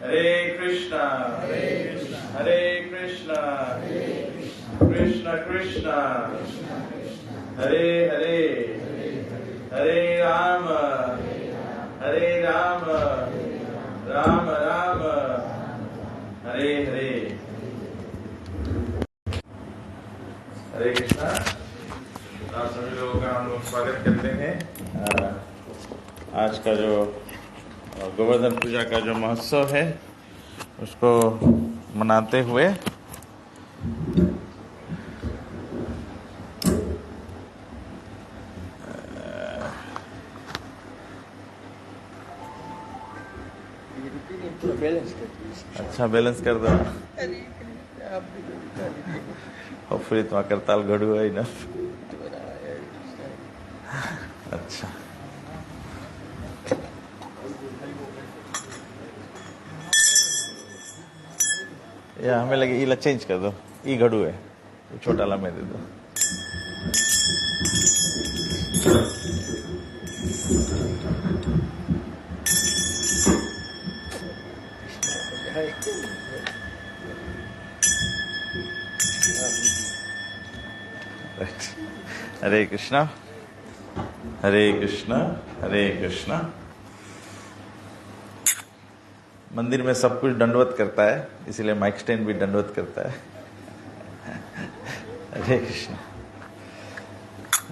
हरे कृष्णा हरे कृष्णा कृष्ण कृष्ण हरे हरे हरे राम राम राम हरे हरे। हरे कृष्णा। आप सभी लोगों का हम लोग स्वागत करते हैं। आज का जो गोवर्धन पूजा का जो महोत्सव है उसको मनाते हुए अच्छा बैलेंस कर दो। होपफुली तुम्हारा करताल घड़ू है ना। अच्छा या हमें लगे ईला चेंज कर दो। ई घड़ू है छोटा ला में दे दो। हरे कृष्णा हरे कृष्णा हरे कृष्णा। मंदिर में सब कुछ दंडवत करता है, इसीलिए माइक स्टैंड भी दंडवत करता है। हरे कृष्णा।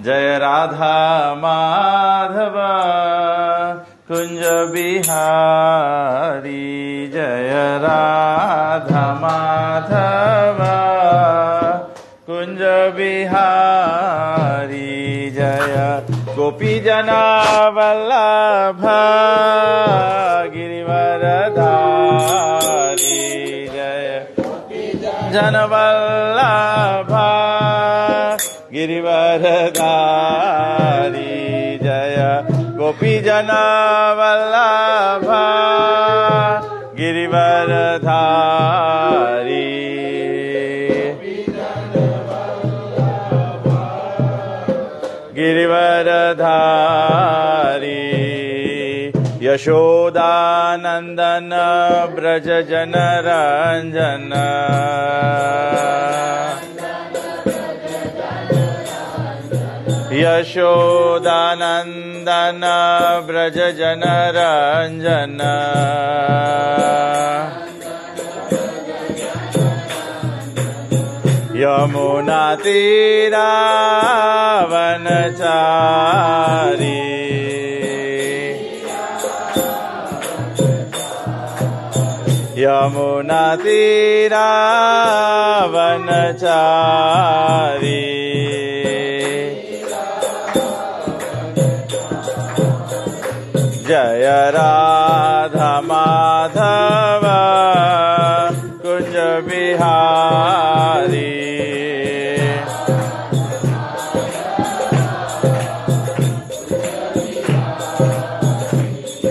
जय राधा माधव कुंज बिहारी, जय राधा माधव कुंज बिहारी, जय गोपी जना वल्लभ गिरिवरधारी, जय जन वल्लभ गिरिवरधारी, जय गोपी जना वल्लभ गिरिवरधारी, गिरिवरधारी, यशोदानंदन ब्रज जन रंजन, यशोदानंदन ब्रज जन रंजन, यमुना तीरा वनचारी, यमुना तीरा वनचारी, जय राधा माधव कुंज बिहारी,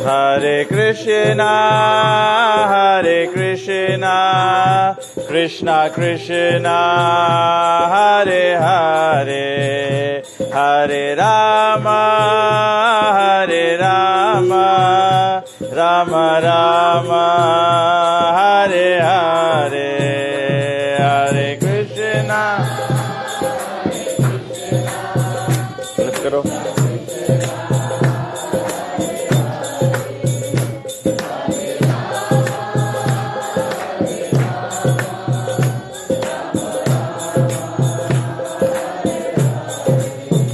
हरे कृष्णा कृष्णा कृष्णा हरे हरे, हरे राम राम राम हरे हरे, हरे कृष्णा। करो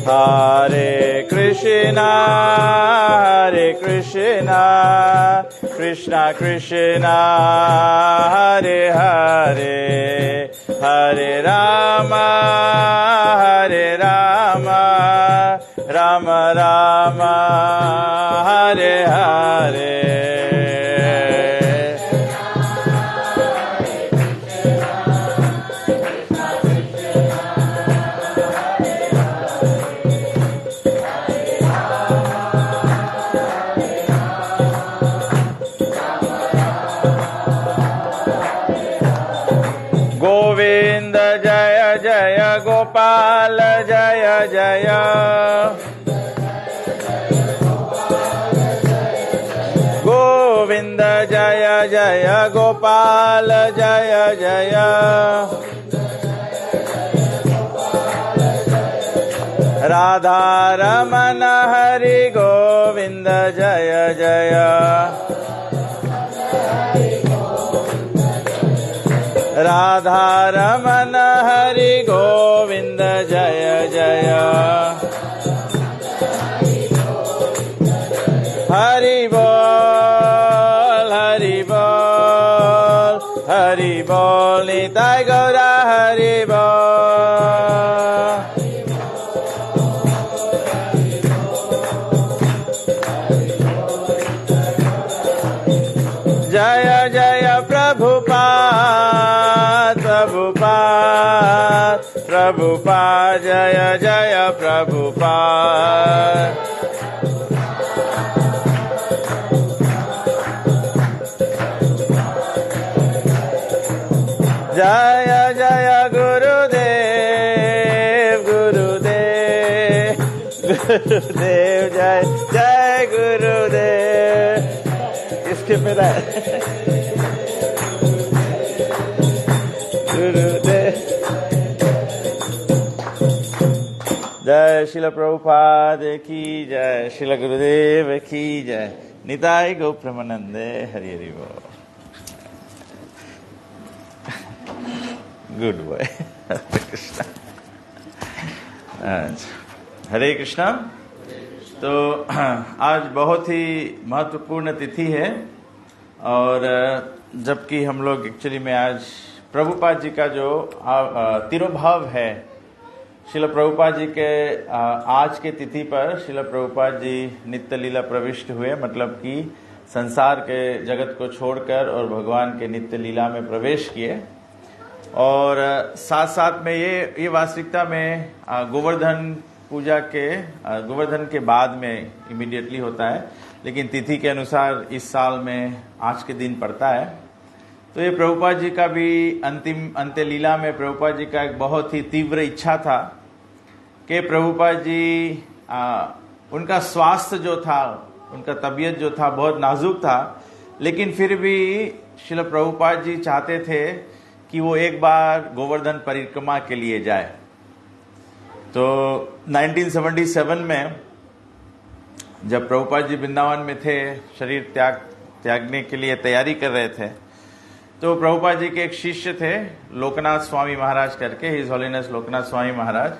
हरे कृष्णा कृष्णा कृष्णा हरे हरे, हरे राम राम राम हरे हरे, गोविंद जय जय गोपाल जय जय, गोविंद जय जय गोपाल जय जय राधा रमण हरि गोविंद जय जय राधा रमण हरि गोविंद जय जय हरि बोल निताय गौरा हरि बोल जय जय प्रभुपाद जय जय प्रभुपाद जय जय गुरुदेव जय जय गुरुदेव इसके मेरा गुरुदेव जय श्रील प्रभुपाद की जय श्रील गुरुदेव की जय निताय गौ प्रेमानंदे हरि हरि बोल गुड बॉय हरे कृष्णा हरे कृष्णा। तो आज बहुत ही महत्वपूर्ण तिथि है और जबकि हम लोग एक्चुअली में आज प्रभुपाद जी का जो तिरुभाव है श्रील प्रभुपाद जी के आज के तिथि पर श्रील प्रभुपाद जी नित्य लीला प्रविष्ट हुए, मतलब कि संसार के जगत को छोड़कर और भगवान के नित्य लीला में प्रवेश किए। और साथ साथ में ये वास्तविकता में गोवर्धन पूजा के गोवर्धन के बाद में इमीडिएटली होता है, लेकिन तिथि के अनुसार इस साल में आज के दिन पड़ता है। तो ये प्रभुपाद जी का भी अंतिम अंत्य लीला में प्रभुपाद जी का एक बहुत ही तीव्र इच्छा था कि प्रभुपाद जी उनका स्वास्थ्य जो था, उनका तबीयत जो था बहुत नाजुक था, लेकिन फिर भी श्रील प्रभुपाद जी चाहते थे कि वो एक बार गोवर्धन परिक्रमा के लिए जाए। तो 1977 में जब प्रभुपाद जी वृंदावन में थे, शरीर त्यागने के लिए तैयारी कर रहे थे, तो प्रभुपाद जी के एक शिष्य थे लोकनाथ स्वामी महाराज करके, हिज होलीनेस लोकनाथ स्वामी महाराज।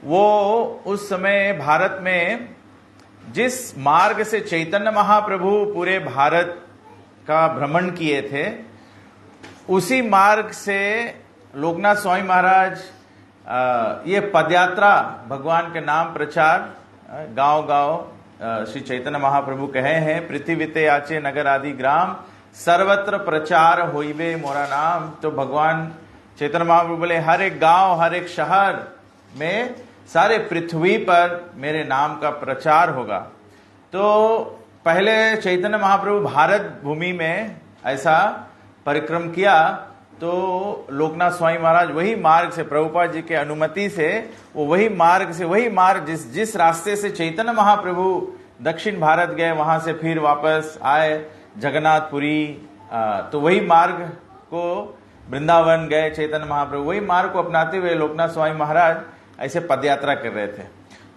वो उस समय भारत में जिस मार्ग से चैतन्य महाप्रभु पूरे भारत का भ्रमण किए थे, उसी मार्ग से लोकनाथ स्वामी महाराज ये पदयात्रा भगवान के नाम प्रचार गांव गांव श्री चैतन्य महाप्रभु कहे हैं, पृथ्वीते आचे नगर आदि ग्राम सर्वत्र प्रचार होइबे मोरा नाम। तो भगवान चैतन्य महाप्रभु बोले हर एक गांव हर एक शहर में सारे पृथ्वी पर मेरे नाम का प्रचार होगा। तो पहले चैतन्य महाप्रभु भारत भूमि में ऐसा परिक्रम किया, तो लोकनाथ स्वामी महाराज वही मार्ग से प्रभुपाद जी के अनुमति से वो वही मार्ग जिस रास्ते से चैतन्य महाप्रभु दक्षिण भारत गए, वहां से फिर वापस आए जगन्नाथपुरी, तो वही मार्ग को वृंदावन गए चैतन्य महाप्रभु, वही मार्ग को अपनाते हुए लोकनाथ स्वामी महाराज ऐसे पदयात्रा कर रहे थे।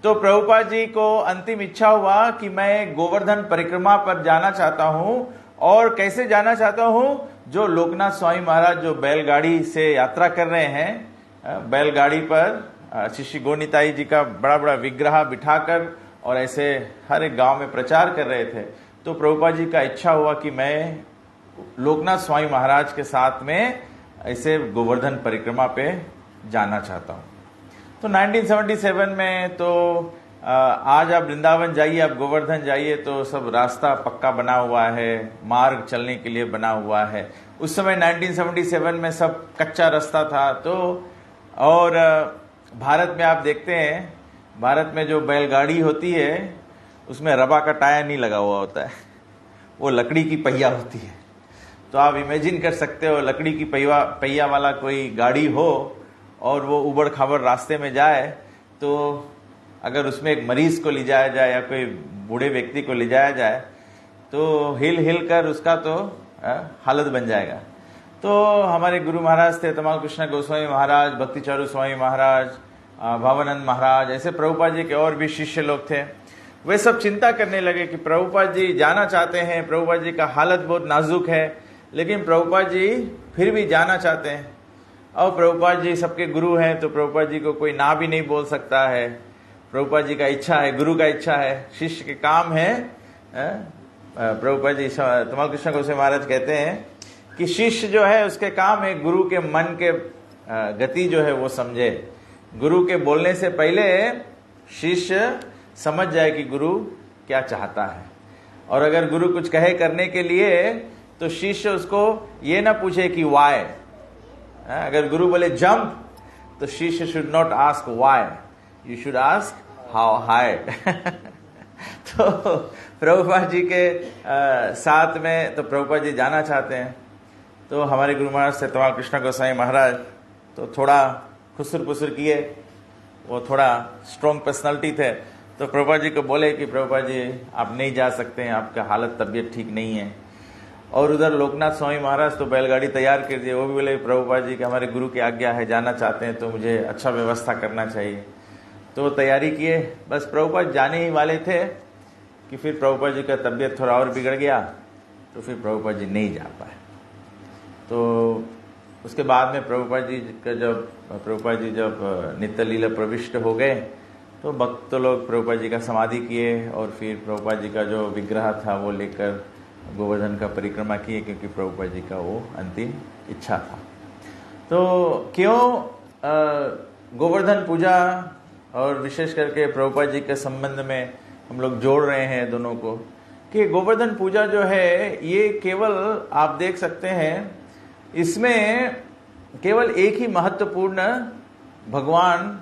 तो प्रभुपाद जी को अंतिम इच्छा हुआ कि मैं गोवर्धन परिक्रमा पर जाना चाहता हूं, और कैसे जाना चाहता हूं, जो लोकनाथ स्वामी महाराज जो बैलगाड़ी से यात्रा कर रहे हैं, बैलगाड़ी पर श्री गोनिताई जी का बड़ा बड़ा विग्रह बिठाकर और ऐसे हर एक गांव में प्रचार कर रहे थे। तो प्रभुपाद जी का इच्छा हुआ कि मैं लोकनाथ स्वामी महाराज के साथ में ऐसे गोवर्धन परिक्रमा पे जाना चाहता हूं। तो 1977 में तो आज आप वृंदावन जाइए, आप गोवर्धन जाइए तो सब रास्ता पक्का बना हुआ है, मार्ग चलने के लिए बना हुआ है। उस समय 1977 में सब कच्चा रास्ता था। तो और भारत में आप देखते हैं, भारत में जो बैलगाड़ी होती है उसमें रबा का टायर नहीं लगा हुआ होता है, वो लकड़ी की पहिया होती है। तो आप इमेजिन कर सकते हो, लकड़ी की पहिया वाला कोई गाड़ी हो और वो उबड़ खाबड़ रास्ते में जाए, तो अगर उसमें एक मरीज को ले जाया जाए या कोई बूढ़े व्यक्ति को ले जाया जाए, तो हिल कर उसका तो हालत बन जाएगा। तो हमारे गुरु महाराज थे तमाल कृष्ण गोस्वामी महाराज, भक्ति चारू स्वामी महाराज, भावानंद महाराज, ऐसे प्रभुपाद जी के और भी शिष्य लोग थे। वे सब चिंता करने लगे कि प्रभुपाद जी जाना चाहते हैं, प्रभुपाद जी का हालत बहुत नाजुक है, लेकिन प्रभुपाद जी फिर भी जाना चाहते हैं। और प्रभुपाद जी सबके गुरु हैं, तो प्रभुपाद जी को कोई ना भी नहीं बोल सकता है। प्रभुपाद जी का इच्छा है, गुरु का इच्छा है, शिष्य के काम है। प्रभुपाद जी तमाल कृष्ण गोस्वामी महाराज कहते हैं कि शिष्य जो है उसके काम है गुरु के मन के गति जो है वो समझे। गुरु के बोलने से पहले शिष्य समझ जाए कि गुरु क्या चाहता है, और अगर गुरु कुछ कहे करने के लिए तो शिष्य उसको ये ना पूछे कि वाई। अगर गुरु बोले जंप तो शिष्य should not ask why, you should ask how high. तो प्रभुपाद जी के साथ में तो प्रभुपाद जी जाना चाहते हैं। तो हमारे गुरु महाराज से तमाल कृष्ण गोस्वामी महाराज तो थोड़ा खुसर पुसर किए, वो थोड़ा स्ट्रॉन्ग पर्सनालिटी थे। तो प्रभुपाद जी को बोले कि प्रभुपाद जी आप नहीं जा सकते हैं, आपका हालत तबीयत ठीक नहीं है। और उधर लोकनाथ स्वामी महाराज तो बैलगाड़ी तैयार कर दिए, वो भी बोले प्रभुपाद जी कि हमारे गुरु की आज्ञा है, जाना चाहते हैं तो मुझे अच्छा व्यवस्था करना चाहिए। तो तैयारी किए, बस प्रभुपाद जाने ही वाले थे कि फिर प्रभुपाद जी का तबीयत थोड़ा और बिगड़ गया, तो फिर प्रभुपाद जी नहीं जा पाए। तो उसके बाद में प्रभुपाद जी जब नित्य लीला प्रविष्ट हो गए तो भक्त लोग प्रभुपाद जी का समाधि किए, और फिर प्रभुपाद जी का जो विग्रह था वो लेकर गोवर्धन का परिक्रमा किए, क्योंकि प्रभुपाद जी का वो अंतिम इच्छा था। तो क्यों गोवर्धन पूजा और विशेष करके प्रभुपाद जी के संबंध में हम लोग जोड़ रहे हैं दोनों को, कि गोवर्धन पूजा जो है ये केवल आप देख सकते हैं, इसमें केवल एक ही महत्वपूर्ण भगवान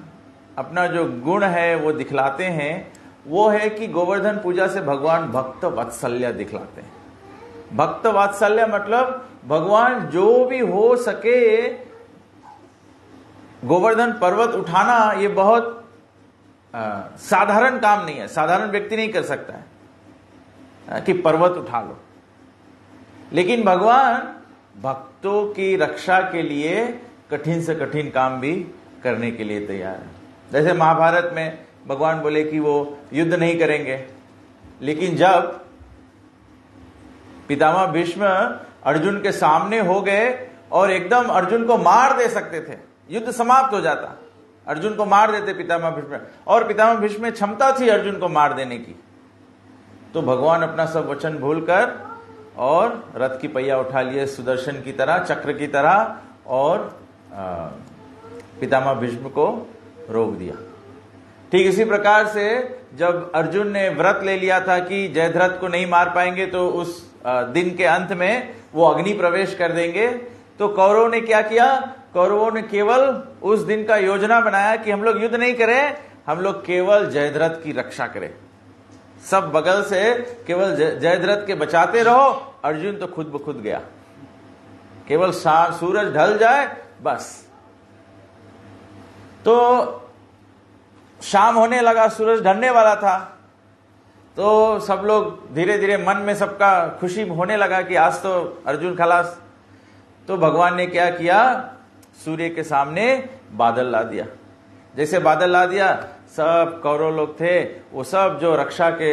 अपना जो गुण है वो दिखलाते हैं, वो है कि गोवर्धन पूजा से भगवान भक्त वात्सल्य दिखलाते हैं। भक्त वात्सल्य मतलब भगवान जो भी हो सके, गोवर्धन पर्वत उठाना ये बहुत साधारण काम नहीं है, साधारण व्यक्ति नहीं कर सकता है कि पर्वत उठा लो। लेकिन भगवान भक्तों की रक्षा के लिए कठिन से कठिन काम भी करने के लिए तैयार है। जैसे महाभारत में भगवान बोले कि वो युद्ध नहीं करेंगे, लेकिन जब पितामह भीष्म अर्जुन के सामने हो गए और एकदम अर्जुन को मार दे सकते थे, युद्ध समाप्त हो जाता, अर्जुन को मार देते पितामह भीष्म, और पितामह भीष्म में क्षमता थी अर्जुन को मार देने की, तो भगवान अपना सब वचन भूलकर और रथ की पहिया उठा लिए सुदर्शन की तरह, चक्र की तरह, और पितामह भीष्म को रोक दिया। ठीक इसी प्रकार से जब अर्जुन ने व्रत ले लिया था कि जयद्रथ को नहीं मार पाएंगे तो उस दिन के अंत में वो अग्नि प्रवेश कर देंगे, तो कौरवों ने क्या किया, कौरवों ने केवल उस दिन का योजना बनाया कि हम लोग युद्ध नहीं करें, हम लोग केवल जयद्रथ की रक्षा करें, सब बगल से केवल जयद्रथ के बचाते रहो। अर्जुन तो खुद ब खुद गया, केवल सूरज ढल जाए बस। तो शाम होने लगा, सूरज ढलने वाला था, तो सब लोग धीरे धीरे मन में सबका खुशी होने लगा कि आज तो अर्जुन खलास। तो भगवान ने क्या किया, सूर्य के सामने बादल ला दिया। जैसे बादल ला दिया, सब कौरव लोग थे वो सब जो रक्षा के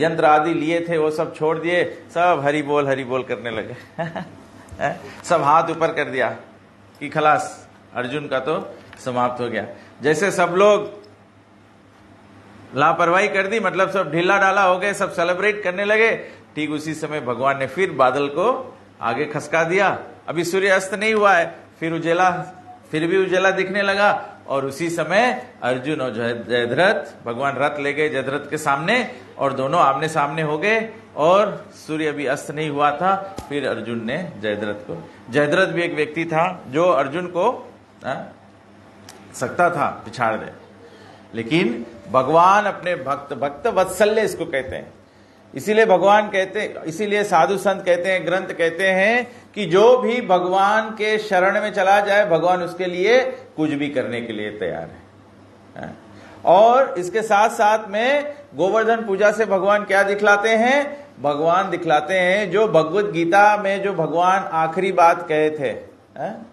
यंत्र आदि लिए थे वो सब छोड़ दिए, सब हरि बोल करने लगे। सब हाथ ऊपर कर दिया कि खलास, अर्जुन का तो समाप्त हो गया। जैसे सब लोग लापरवाही कर दी, मतलब सब ढीला डाला हो गए, सब सेलिब्रेट करने लगे, ठीक उसी समय भगवान ने फिर बादल को आगे खसका दिया। अभी सूर्य अस्त नहीं हुआ है, फिर भी उजेला दिखने लगा, और उसी समय अर्जुन और जयद्रथ, भगवान रथ ले गए जयद्रथ के सामने, और दोनों आमने सामने हो गए, और सूर्य अभी अस्त नहीं हुआ था, फिर अर्जुन ने जयद्रथ भी एक व्यक्ति था जो अर्जुन को सकता था पिछाड़ दे, लेकिन भगवान अपने भक्त वत्सल्य इसको कहते हैं। इसीलिए भगवान कहते हैं, इसीलिए साधु संत कहते हैं, ग्रंथ कहते हैं कि जो भी भगवान के शरण में चला जाए, भगवान उसके लिए कुछ भी करने के लिए तैयार है। और इसके साथ साथ में गोवर्धन पूजा से भगवान क्या दिखलाते हैं, भगवान दिखलाते हैं, जो भगवत गीता में जो भगवान आखिरी बात कहे थे।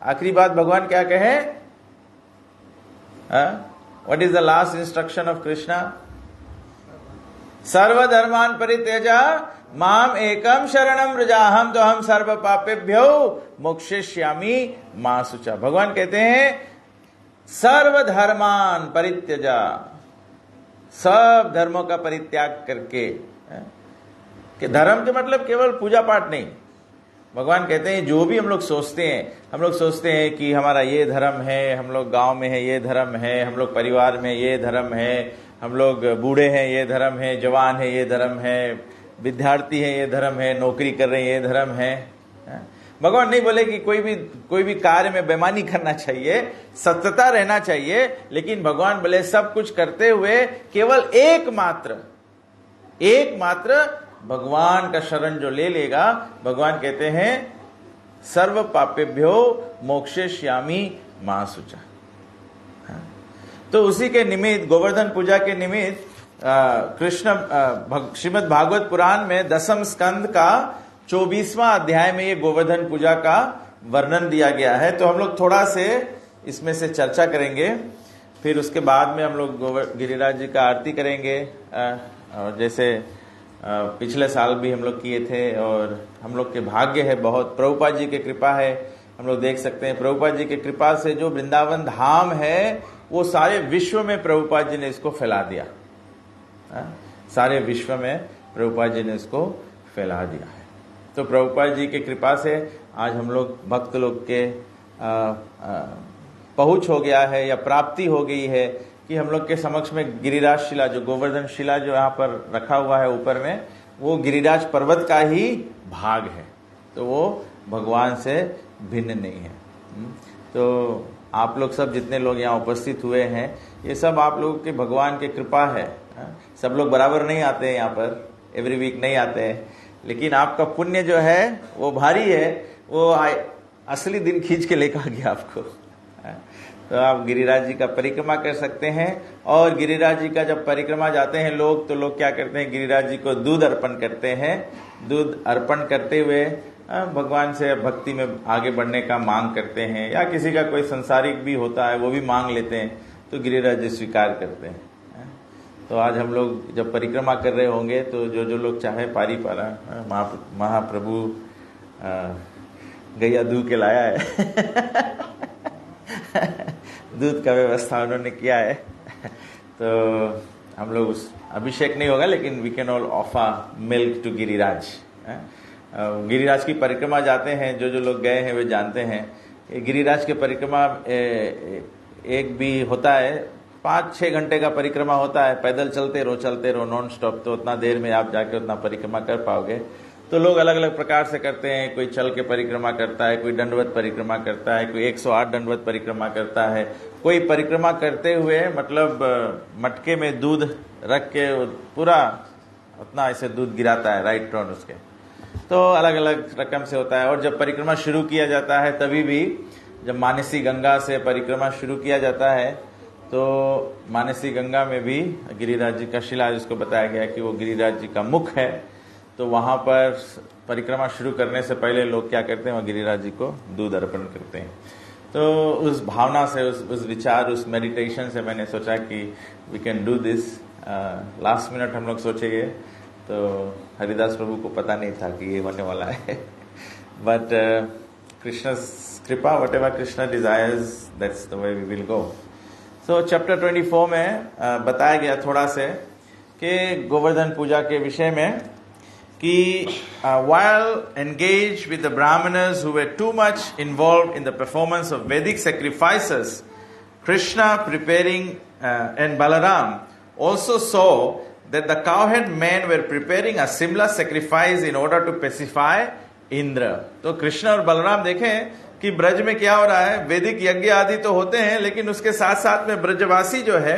आखिरी बात भगवान क्या कहे? What is the last instruction of Krishna? सर्वधर्मान परित्यजा माम एकम शरणम व्रजाहम तो हम सर्व पापेभ्यो मोक्षयिष्यामि मा शुचा। भगवान कहते हैं सर्वधर्मान परित्यजा, सब धर्मों का परित्याग करके। कि धर्म के मतलब केवल पूजा पाठ नहीं। भगवान कहते हैं जो भी हम लोग सोचते हैं कि हमारा ये धर्म है, हम लोग गांव में है ये धर्म है, हम लोग परिवार में ये धर्म है, हम लोग बूढ़े हैं ये धर्म है, जवान है ये धर्म है, विद्यार्थी है ये धर्म है, नौकरी कर रहे हैं ये धर्म है। भगवान नहीं बोले कि कोई भी कार्य में बेईमानी करना चाहिए, सत्यता रहना चाहिए, लेकिन भगवान बोले सब कुछ करते हुए केवल एकमात्र भगवान का शरण जो ले लेगा, भगवान कहते हैं सर्व पापेभ्यो मोक्षयिष्यामि मा शुचा। तो उसी के निमित्त, गोवर्धन पूजा के निमित्त कृष्ण श्रीमद् भागवत पुराण में 10वें स्कंद का 24वां अध्याय में ये गोवर्धन पूजा का वर्णन दिया गया है। तो हम लोग थोड़ा से इसमें से चर्चा करेंगे, फिर उसके बाद में हम लोग गिरिराज जी का आरती करेंगे। और जैसे पिछले साल भी हम लोग किए थे, और हम लोग के भाग्य है बहुत, प्रभुपाद जी की कृपा है। हम लोग देख सकते हैं प्रभुपाद जी की कृपा से जो वृंदावन धाम है वो सारे विश्व में प्रभुपाद जी ने इसको फैला दिया। सारे विश्व में प्रभुपाद जी ने इसको फैला दिया है। तो प्रभुपाद जी की कृपा से आज हम लोग भक्त लोग के पहुंच हो गया है या प्राप्ति हो गई है कि हम लोग के समक्ष में गिरिराज शिला, जो गोवर्धन शिला जो यहाँ पर रखा हुआ है ऊपर में, वो गिरिराज पर्वत का ही भाग है। तो वो भगवान से भिन्न नहीं है। तो आप लोग सब जितने लोग यहाँ उपस्थित हुए हैं, ये सब आप लोगों के भगवान की कृपा है। सब लोग बराबर नहीं आते हैं यहाँ पर, एवरी वीक नहीं आते हैं, लेकिन आपका पुण्य जो है वो भारी है, वो असली दिन खींच के लेकर आ गया आपको। तो आप गिरिराज जी का परिक्रमा कर सकते हैं। और गिरिराज जी का जब परिक्रमा जाते हैं लोग, तो लोग क्या करते हैं, गिरिराज जी को दूध अर्पण करते हैं। दूध अर्पण करते हुए भगवान से भक्ति में आगे बढ़ने का मांग करते हैं, या किसी का कोई संसारिक भी होता है वो भी मांग लेते हैं, तो गिरिराज जी स्वीकार करते हैं। तो आज हम लोग जब परिक्रमा कर रहे होंगे, तो जो लोग चाहे पारी पारा, महाप्रभु गैया दूध के लाया है दूध का व्यवस्था उन्होंने किया है। तो हम लोग उस अभिषेक नहीं होगा, लेकिन we can all offer milk to Giriraj. Giriraj की परिक्रमा जाते हैं, जो लोग गए हैं वे जानते हैं। गिरिराज के परिक्रमा एक भी होता है, 5-6 घंटे का परिक्रमा होता है। पैदल चलते रहो नॉन स्टॉप, तो उतना देर में आप जाके उतना परिक्रमा कर पाओगे। तो लोग अलग अलग प्रकार से करते हैं, कोई चल के परिक्रमा करता है, कोई दंडवत परिक्रमा करता है, कोई 108 दंडवत परिक्रमा करता है, कोई परिक्रमा करते हुए मतलब मटके में दूध रख के पूरा उतना ऐसे दूध गिराता है राइट टर्न उसके। तो अलग अलग रकम से होता है। और जब परिक्रमा शुरू किया जाता है, तभी भी जब मानसी गंगा से परिक्रमा शुरू किया जाता है, तो मानसी गंगा में भी गिरिराज जी का शिला, जिसको बताया गया कि वो गिरिराज जी का मुख है। तो वहां पर परिक्रमा शुरू करने से पहले लोग क्या करते हैं, वह गिरिराज जी को दूध अर्पण करते हैं। तो उस भावना से, उस विचार, उस मेडिटेशन से मैंने सोचा कि we can do this. Last minute हम लोग सोचेंगे, तो हरिदास प्रभु को पता नहीं था कि ये होने वाला है। बट कृष्ण कृपा, whatever Krishna desires, that's the way we will go. So chapter 24 में बताया गया थोड़ा से कि गोवर्धन पूजा के विषय में कि while engaged with the brahmanas who were too much involved in the performance of Vedic sacrifices, Krishna preparing and Balaram also saw that the cowherd men were preparing a similar sacrifice in order to pacify Indra. तो कृष्ण और बलराम देखें कि ब्रज में क्या हो रहा है। वैदिक यज्ञ आदि तो होते हैं, लेकिन उसके साथ साथ में ब्रजवासी जो है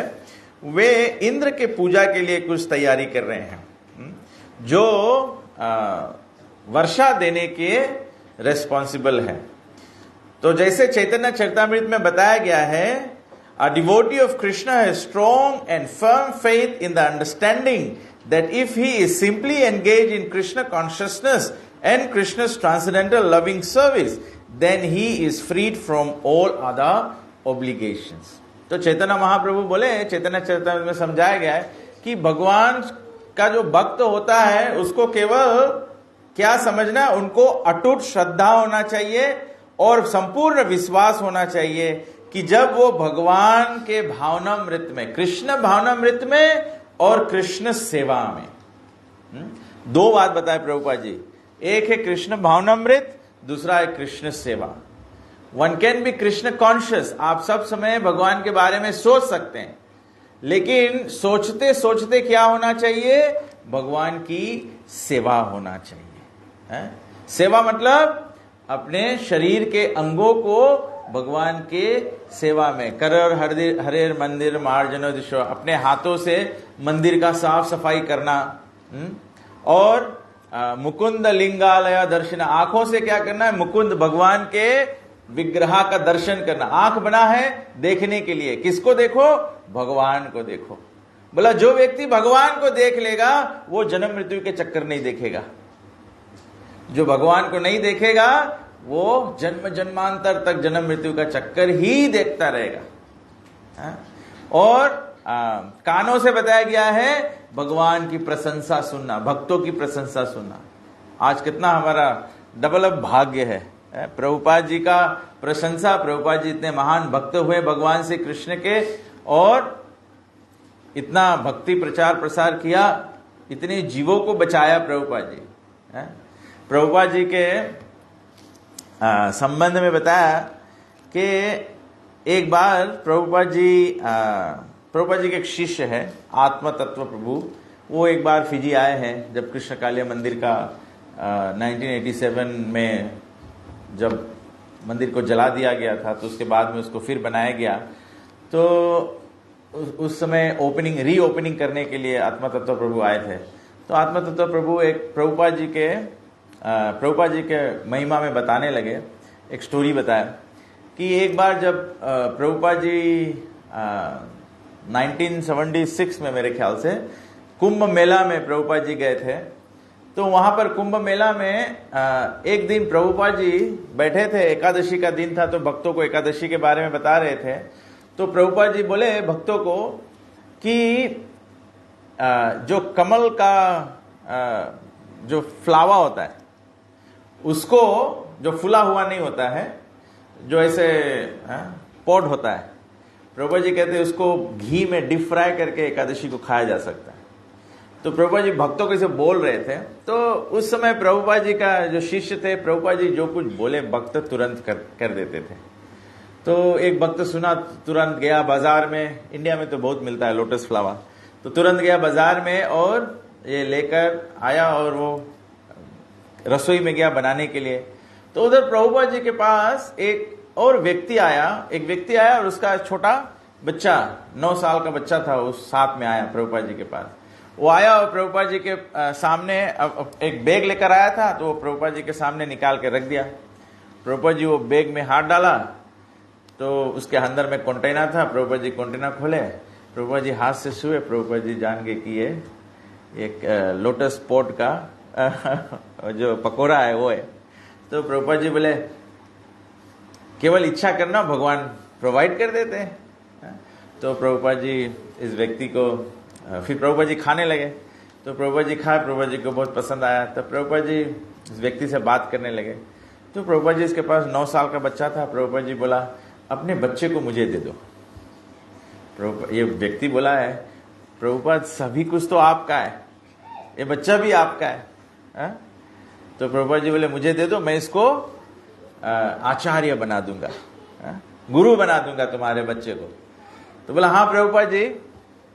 वे इंद्र के पूजा के लिए कुछ तैयारी कर रहे हैं, जो वर्षा देने के रेस्पॉन्सिबल है। तो जैसे चैतन्य चरितामृत में बताया गया है, a devotee of Krishna has strong and firm faith in the understanding that if he is simply engaged in Krishna consciousness and Krishna's transcendental loving service, then he is freed from all other obligations. तो चैतन्य महाप्रभु बोले, चैतन्य चरितामृत में समझाया गया है कि भगवान का जो भक्त होता है उसको केवल क्या समझना है, उनको अटूट श्रद्धा होना चाहिए और संपूर्ण विश्वास होना चाहिए कि जब वो भगवान के भावनामृत में, कृष्ण भावनामृत में और कृष्ण सेवा में, दो बात बताए प्रभुपाद जी, एक है कृष्ण भावनामृत, दूसरा है कृष्ण सेवा. One can be Krishna conscious, आप सब समय भगवान के बारे में सोच सकते हैं, लेकिन सोचते सोचते क्या होना चाहिए, भगवान की सेवा होना चाहिए. सेवा मतलब अपने शरीर के अंगों को भगवान के सेवा में, कर हरेर मंदिर मार्जनो दिशो, अपने हाथों से मंदिर का साफ सफाई करना, और मुकुंद लिंगालय दर्शन, आंखों से क्या करना है, मुकुंद भगवान के विग्रह का दर्शन करना. आंख बना है देखने के लिए, किसको देखो, भगवान को देखो. बोला जो व्यक्ति भगवान को देख लेगा वो जन्म मृत्यु के चक्कर नहीं देखेगा. जो भगवान को नहीं देखेगा वो जन्म जन्मांतर तक जन्म मृत्यु का चक्कर ही देखता रहेगा. और कानों से बताया गया है भगवान की प्रशंसा सुनना, भक्तों की प्रशंसा सुनना. आज कितना हमारा डबल भाग्य है, प्रभुपाद जी का प्रशंसा. प्रभुपाद जी इतने महान भक्त हुए भगवान से कृष्ण के, और इतना भक्ति प्रचार प्रसार किया, इतने जीवों को बचाया प्रभुपाद जी. प्रभुपाद जी के संबंध में बताया कि एक बार प्रभुपाद जी के एक शिष्य है आत्म तत्व प्रभु, वो एक बार फिजी आए हैं जब कृष्ण कालिया मंदिर का 1987 में जब मंदिर को जला दिया गया था, तो उसके बाद में उसको फिर बनाया गया. तो उस समय रीओपनिंग करने के लिए आत्म तत्व प्रभु आए थे. तो आत्म तत्व प्रभु एक प्रभुपाद जी के महिमा में बताने लगे. एक स्टोरी बताया कि एक बार जब प्रभुपाद जी 1976 में मेरे ख्याल से कुंभ मेला में प्रभुपाद जी गए थे. तो वहां पर कुंभ मेला में एक दिन प्रभुपाद जी बैठे थे, एकादशी का दिन था, तो भक्तों को एकादशी के बारे में बता रहे थे. तो प्रभुपाद जी बोले भक्तों को कि जो कमल का जो फ्लावर होता है उसको, जो फूला हुआ नहीं होता है, जो ऐसे पॉड होता है, प्रभुपाद जी कहते हैं उसको घी में डीप फ्राई करके एकादशी को खाया जा सकता है. तो प्रभुपाद जी भक्तों को इसे बोल रहे थे. तो उस समय प्रभुपाद जी का जो शिष्य थे, प्रभुपाद जी जो कुछ बोले भक्त तुरंत कर देते थे. तो एक भक्त सुना, तुरंत गया बाजार में, इंडिया में तो बहुत मिलता है लोटस फ्लावर, तो तुरंत गया बाजार में और ये लेकर आया और वो रसोई में गया बनाने के लिए. तो उधर प्रभुपाद जी के पास एक व्यक्ति आया और उसका छोटा बच्चा, 9 साल का बच्चा था, उस साथ में आया प्रभुपाद जी के पास. वो आया और प्रभुपाद जी के सामने एक बैग लेकर आया था, तो वो प्रभुपाद जी के सामने निकाल के रख दिया. प्रभुपाद जी वो बैग में हाथ डाला तो उसके अंदर में कंटेनर था. प्रभुपाद जी कंटेनर खोले, प्रभुपाद जी हाथ से छुए, प्रभुपाद जी जान गए कि ये एक लोटस पॉट का जो पकोड़ा है वो है. तो प्रभुपाद जी बोले केवल इच्छा करना, भगवान प्रोवाइड कर देते हैं. तो प्रभुपाद जी इस व्यक्ति को, फिर प्रभुपाद जी खाने लगे. तो प्रभुपाद जी खाए, प्रभुपाद जी को बहुत पसंद आया. तो प्रभुपाद जी इस व्यक्ति से बात करने लगे. तो प्रभुपाद जी, इसके पास 9 साल का बच्चा था. प्रभुपाद जी बोला अपने बच्चे को मुझे दे दो. ये व्यक्ति बोला है प्रभुपाद सभी कुछ तो आपका है, ये बच्चा भी आपका है. तो प्रभुपाद जी बोले मुझे दे दो, मैं इसको आचार्य बना दूंगा, गुरु बना दूंगा तुम्हारे बच्चे को. तो बोला हाँ प्रभुपाद जी,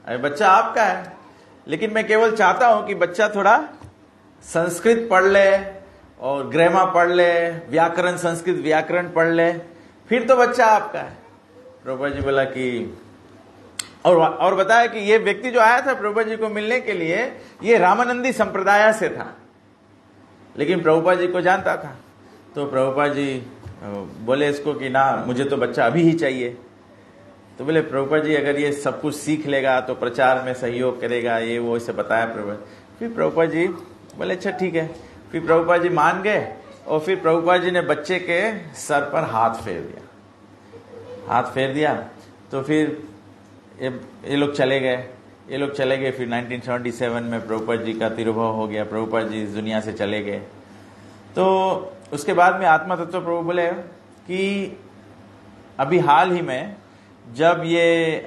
बच्चा आपका है, लेकिन मैं केवल चाहता हूं कि बच्चा थोड़ा संस्कृत पढ़ ले और ग्रामर पढ़ ले, व्याकरण, संस्कृत व्याकरण पढ़ ले, फिर तो बच्चा आपका है. प्रभुपाद जी बोला कि और बताया कि ये व्यक्ति जो आया था प्रभुपाद जी को मिलने के लिए, ये रामानंदी संप्रदाय से था, लेकिन प्रभुपाद जी को जानता था. तो प्रभुपाद जी बोले इसको कि ना, मुझे तो बच्चा अभी ही चाहिए. तो बोले प्रभुपाद जी अगर ये सब कुछ सीख लेगा तो प्रचार में सहयोग करेगा, ये वो इसे बताया प्रभुपाद। फिर प्रभुपाद जी बोले अच्छा ठीक है। फिर प्रभुपाद जी मान गए और फिर प्रभुपाद जी ने बच्चे के सर पर हाथ फेर दिया। तो फिर ये लोग चले गए। फिर 1977 में प्रभुपाद जी का तिरुभाव हो गया, प्रभुपाद जी इस दुनिया से चले गए। तो उसके बाद में आत्मा तत्व प्रभु बोले कि अभी हाल ही में जब ये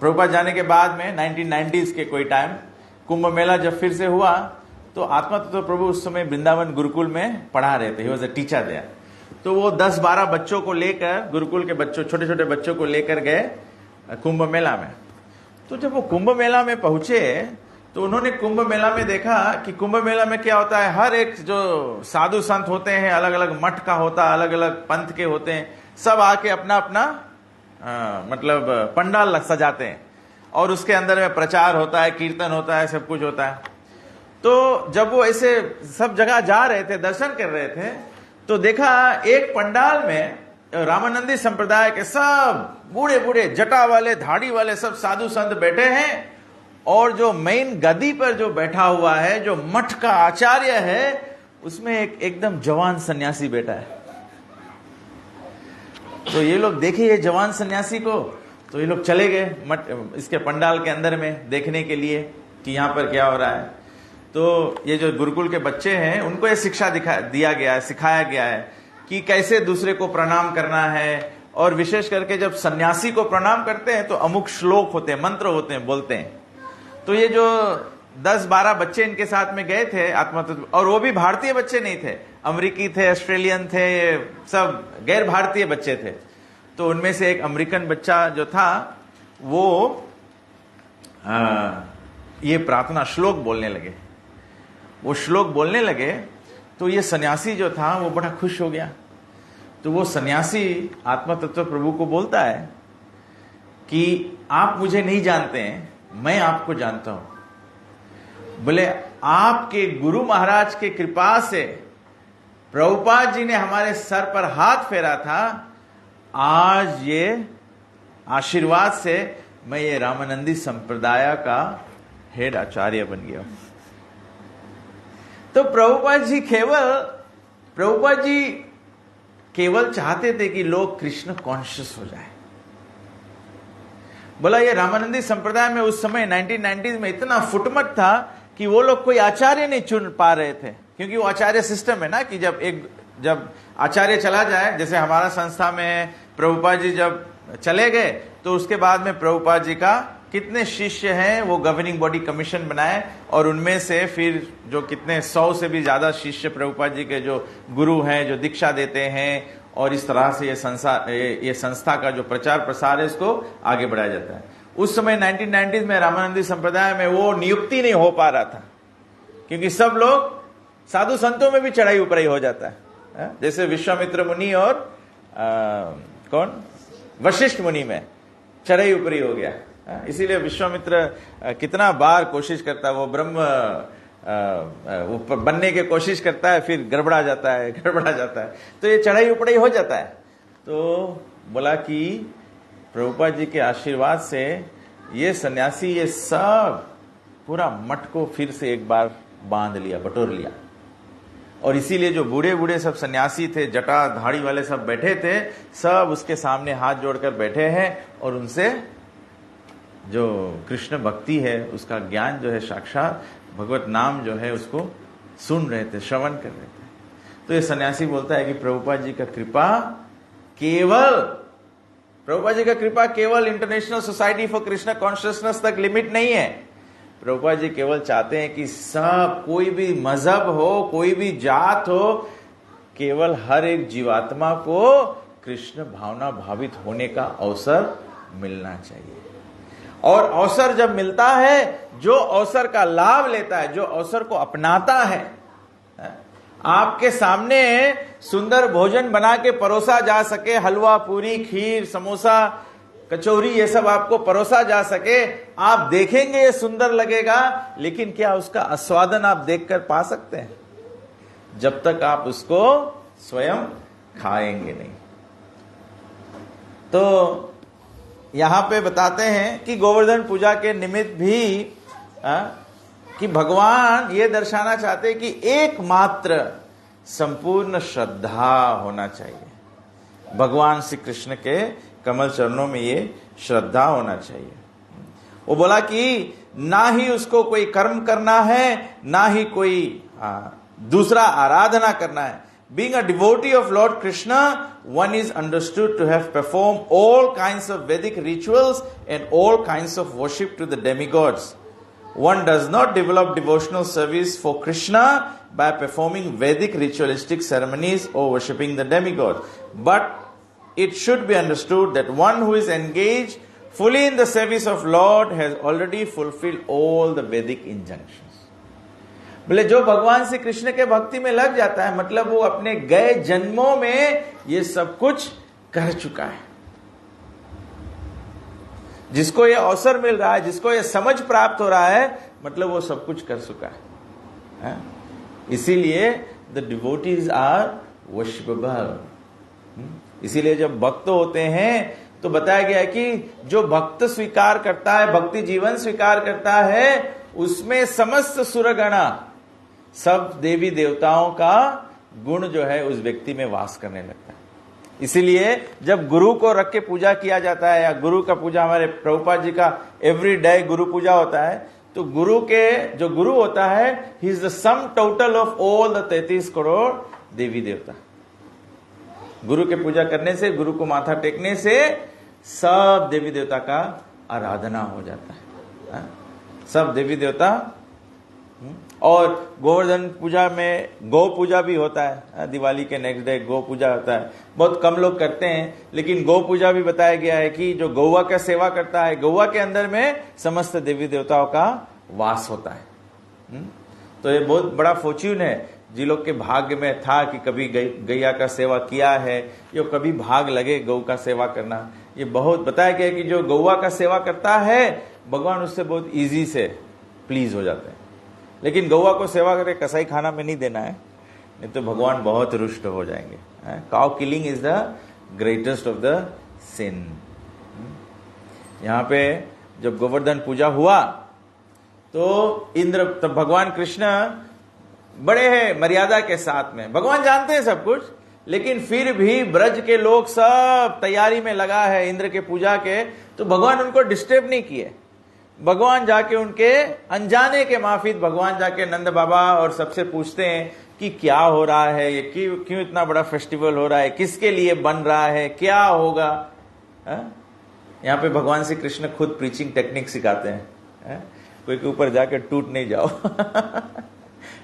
प्रभुपाद जाने के बाद में 1990s के कोई टाइम कुंभ मेला जब फिर से हुआ, तो आत्मा तत्व प्रभु उस समय वृंदावन गुरुकुल में पढ़ा रहे थे। He was a teacher there. तो वो 10-12 बच्चों को लेकर, गुरुकुल के बच्चों, छोटे छोटे बच्चों को लेकर गए कुंभ मेला में। तो जब वो कुंभ मेला में पहुंचे तो उन्होंने कुंभ मेला में देखा कि कुंभ मेला में क्या होता है, हर एक जो साधु संत होते हैं, अलग अलग मठ का होता है, अलग अलग पंथ के होते हैं, सब आके अपना अपना मतलब पंडाल सजाते हैं और उसके अंदर में प्रचार होता है, कीर्तन होता है, सब कुछ होता है। तो जब वो ऐसे सब जगह जा रहे थे, दर्शन कर रहे थे, तो देखा एक पंडाल में रामानंदी संप्रदाय के सब बूढ़े बूढ़े जटा वाले, धाड़ी वाले सब साधु संत बैठे हैं और जो मेन गद्दी पर जो बैठा हुआ है, जो मठ का आचार्य है, उसमें एकदम जवान सन्यासी बैठा है। तो ये लोग देखे ये जवान सन्यासी को, तो ये लोग चले गए मठ इसके पंडाल के अंदर में देखने के लिए कि यहाँ पर क्या हो रहा है। तो ये जो गुरुकुल के बच्चे हैं उनको ये शिक्षा सिखाया गया है कि कैसे दूसरे को प्रणाम करना है, और विशेष करके जब सन्यासी को प्रणाम करते हैं तो अमुक श्लोक होते हैं, मंत्र होते हैं, बोलते हैं। तो ये जो 10-12 बच्चे इनके साथ में गए थे आत्मा तत्व, और वो भी भारतीय बच्चे नहीं थे, अमेरिकी थे, ऑस्ट्रेलियन थे, सब गैर भारतीय बच्चे थे। तो उनमें से एक अमेरिकन बच्चा जो था वो ये प्रार्थना श्लोक बोलने लगे। वो श्लोक बोलने लगे तो ये सन्यासी जो था वो बड़ा खुश हो गया। तो वो सन्यासी आत्मा तत्व प्रभु को बोलता है कि आप मुझे नहीं जानते हैं, मैं आपको जानता हूं। बोले आपके गुरु महाराज के कृपा से प्रभुपाद जी ने हमारे सर पर हाथ फेरा था, आज ये आशीर्वाद से मैं ये रामानंदी संप्रदाय का हेड आचार्य बन गया। तो प्रभुपाद जी केवल चाहते थे कि लोग कृष्ण कॉन्शियस हो जाए। बोला ये रामानंदी संप्रदाय में उस समय 1990s में इतना फुटमट था कि वो लोग कोई आचार्य नहीं चुन पा रहे थे, क्योंकि वो आचार्य सिस्टम है ना कि जब आचार्य चला जाए, जैसे हमारा संस्था में प्रभुपाद जी जब चले गए तो उसके बाद में प्रभुपाद जी का कितने शिष्य हैं वो गवर्निंग बॉडी कमीशन बनाए, और उनमें से फिर जो कितने 100 से भी ज्यादा शिष्य प्रभुपाद जी के जो गुरु हैं, जो दीक्षा देते हैं, और इस तरह से ये संस्था का जो प्रचार प्रसार है इसको आगे बढ़ाया जाता है। उस समय 1990s में रामानंदी संप्रदाय में वो नियुक्ति नहीं हो पा रहा था, क्योंकि सब लोग साधु संतों में भी चढ़ाई उपराई हो जाता है, जैसे विश्वामित्र मुनि और वशिष्ठ मुनि में चढ़ाई उपरी हो गया। इसीलिए विश्वामित्र कितना बार कोशिश करता है, वो ब्रह्म बनने की कोशिश करता है, फिर गड़बड़ा जाता है, तो ये चढ़ाई उपड़ाई हो जाता है। तो बोला कि प्रभुपाद जी के आशीर्वाद से ये सन्यासी ये सब पूरा मठ को फिर से एक बार बांध लिया, बटोर लिया। और इसीलिए जो बूढ़े बूढ़े सब सन्यासी थे, जटा धाड़ी वाले सब बैठे थे, सब उसके सामने हाथ जोड़कर बैठे हैं और उनसे जो कृष्ण भक्ति है उसका ज्ञान जो है, साक्षात भगवत नाम जो है उसको सुन रहे थे, श्रवण कर रहे थे। तो ये सन्यासी बोलता है कि प्रभुपाद जी का कृपा केवल international society for Krishna consciousness तक लिमिट नहीं है। प्रभुपाद जी केवल चाहते हैं कि सब, कोई भी मजहब हो, कोई भी जात हो, केवल हर एक जीवात्मा को कृष्ण भावना भावित होने का अवसर मिलना चाहिए। और अवसर जब मिलता है, जो अवसर का लाभ लेता है, जो अवसर को अपनाता है, आपके सामने सुंदर भोजन बना के परोसा जा सके, हलवा पूरी खीर समोसा कचौरी ये सब आपको परोसा जा सके, आप देखेंगे ये सुंदर लगेगा, लेकिन क्या उसका आस्वादन आप देखकर पा सकते हैं? जब तक आप उसको स्वयं खाएंगे नहीं। तो यहां पे बताते हैं कि गोवर्धन पूजा के निमित्त भी कि भगवान ये दर्शाना चाहते हैं कि एकमात्र संपूर्ण श्रद्धा होना चाहिए। भगवान श्री कृष्ण के कमल चरणों में ये श्रद्धा होना चाहिए। वो बोला कि ना ही उसको कोई कर्म करना है, ना ही कोई दूसरा आराधना करना है। Being a devotee of Lord Krishna, one is understood to have performed all kinds of Vedic rituals and all kinds of worship to the demigods. One does not develop devotional service for Krishna by performing Vedic ritualistic ceremonies or worshipping the demigods. But it should be understood that one who is engaged fully in the service of Lord has already fulfilled all the Vedic injunctions. बोले जो भगवान श्री कृष्ण के भक्ति में लग जाता है, मतलब वो अपने गए जन्मों में ये सब कुछ कर चुका है। जिसको ये अवसर मिल रहा है, जिसको ये समझ प्राप्त हो रहा है, मतलब वो सब कुछ कर चुका है। इसीलिए द डिवोटीज आर वर्शिपेबल। इसीलिए जब भक्त होते हैं तो बताया गया है कि जो भक्त स्वीकार करता है, भक्ति जीवन स्वीकार करता है, उसमें समस्त सुरगणा, सब देवी देवताओं का गुण जो है उस व्यक्ति में वास करने लगता है। इसीलिए जब गुरु को रख के पूजा किया जाता है, या गुरु का पूजा, हमारे प्रभुपाद जी का एवरी डे गुरु पूजा होता है, तो गुरु के जो गुरु होता है, he is the sum total of all the 33 crore devi devta. गुरु के पूजा करने से, गुरु को माथा टेकने से सब देवी देवता का आराधना हो जाता है। सब देवी देवता। और गोवर्धन पूजा में गौ पूजा भी होता है। दिवाली के नेक्स्ट डे गौ पूजा होता है। बहुत कम लोग करते हैं, लेकिन गौ पूजा भी बताया गया है कि जो गौवा का सेवा करता है, गौवा के अंदर में समस्त देवी देवताओं का वास होता है। तो ये बहुत बड़ा फॉर्च्यून है। जिन लोग के भाग्य में था कि कभी गैया का सेवा किया है, या कभी भाग लगे गौ का सेवा करना, ये बहुत बताया गया है कि जो गौवा का सेवा करता है, भगवान उससे बहुत इजी से प्लीज हो जाते हैं। लेकिन गौवा को सेवा करके कसाई खाना में नहीं देना है, नहीं तो भगवान बहुत रुष्ट हो जाएंगे। Cow killing is the greatest of the sin. यहाँ पे जब गोवर्धन पूजा हुआ तो इंद्र, तो भगवान कृष्ण बड़े हैं मर्यादा के साथ में। भगवान जानते हैं सब कुछ, लेकिन फिर भी ब्रज के लोग सब तैयारी में लगा है इंद्र के पूजा के, तो भगवान उनको डिस्टर्ब नहीं किए। भगवान जाके उनके अनजाने के माफिक भगवान जाके नंद बाबा और सबसे पूछते हैं कि क्या हो रहा है, ये क्यों इतना बड़ा फेस्टिवल हो रहा है, किसके लिए बन रहा है, क्या होगा। यहाँ पे भगवान श्री कृष्ण खुद प्रीचिंग टेक्निक सिखाते हैं। कोई के ऊपर जाके टूट नहीं जाओ।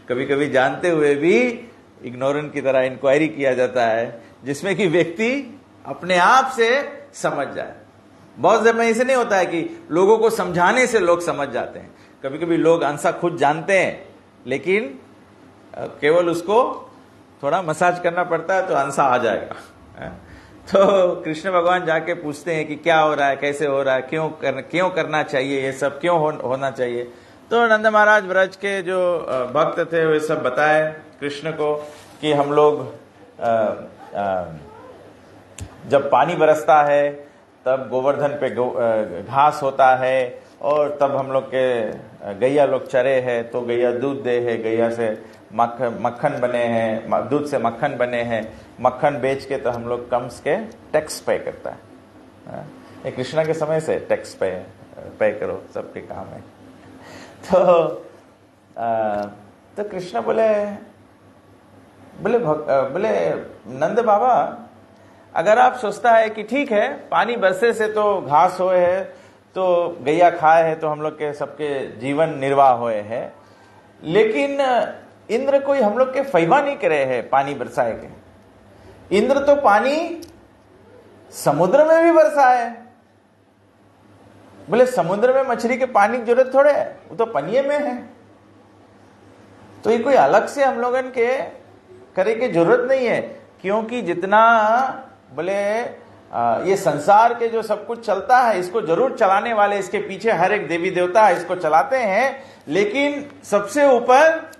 कभी कभी जानते हुए भी इग्नोरेंट की तरह इंक्वायरी किया जाता है, जिसमें कि व्यक्ति अपने आप से समझ जाए। बहुत समय ऐसे नहीं होता है कि लोगों को समझाने से लोग समझ जाते हैं। कभी कभी लोग आंसर खुद जानते हैं, लेकिन केवल उसको थोड़ा मसाज करना पड़ता है तो आंसर आ जाएगा। तो कृष्ण भगवान जाके पूछते हैं कि क्या हो रहा है, कैसे हो रहा है, क्यों करना चाहिए, ये सब क्यों होना चाहिए। तो नंद महाराज ब्रज के जो भक्त थे वे सब बताए कृष्ण को कि हम लोग जब पानी बरसता है तब गोवर्धन पे घास होता है, और तब हम लोग के गैया लोग चरे हैं तो गैया दूध दे है, गैया से मक्खन बने हैं, दूध से मक्खन बने हैं, मक्खन बेच के तो हम लोग कंस के टैक्स पे करता है। ये कृष्णा के समय से टैक्स पे करो, सबके काम है। तो कृष्ण बोले नंद बाबा, अगर आप सोचता है कि ठीक है पानी बरसे से तो घास होए है, तो गैया खाए है, तो हम लोग के सबके जीवन निर्वाह होए है, लेकिन इंद्र कोई हम लोग के फैवा नहीं करे है पानी बरसाए के। इंद्र तो पानी समुद्र में भी बरसाए। बोले समुद्र में मछली के पानी की जरूरत थोड़े है, वो तो पनिये में है। तो ये कोई अलग से हम लोगन के करे की जरूरत नहीं है, क्योंकि जितना बोले ये संसार के जो सब कुछ चलता है, इसको जरूर चलाने वाले, इसके पीछे हर एक देवी देवता इसको चलाते हैं, लेकिन सबसे ऊपर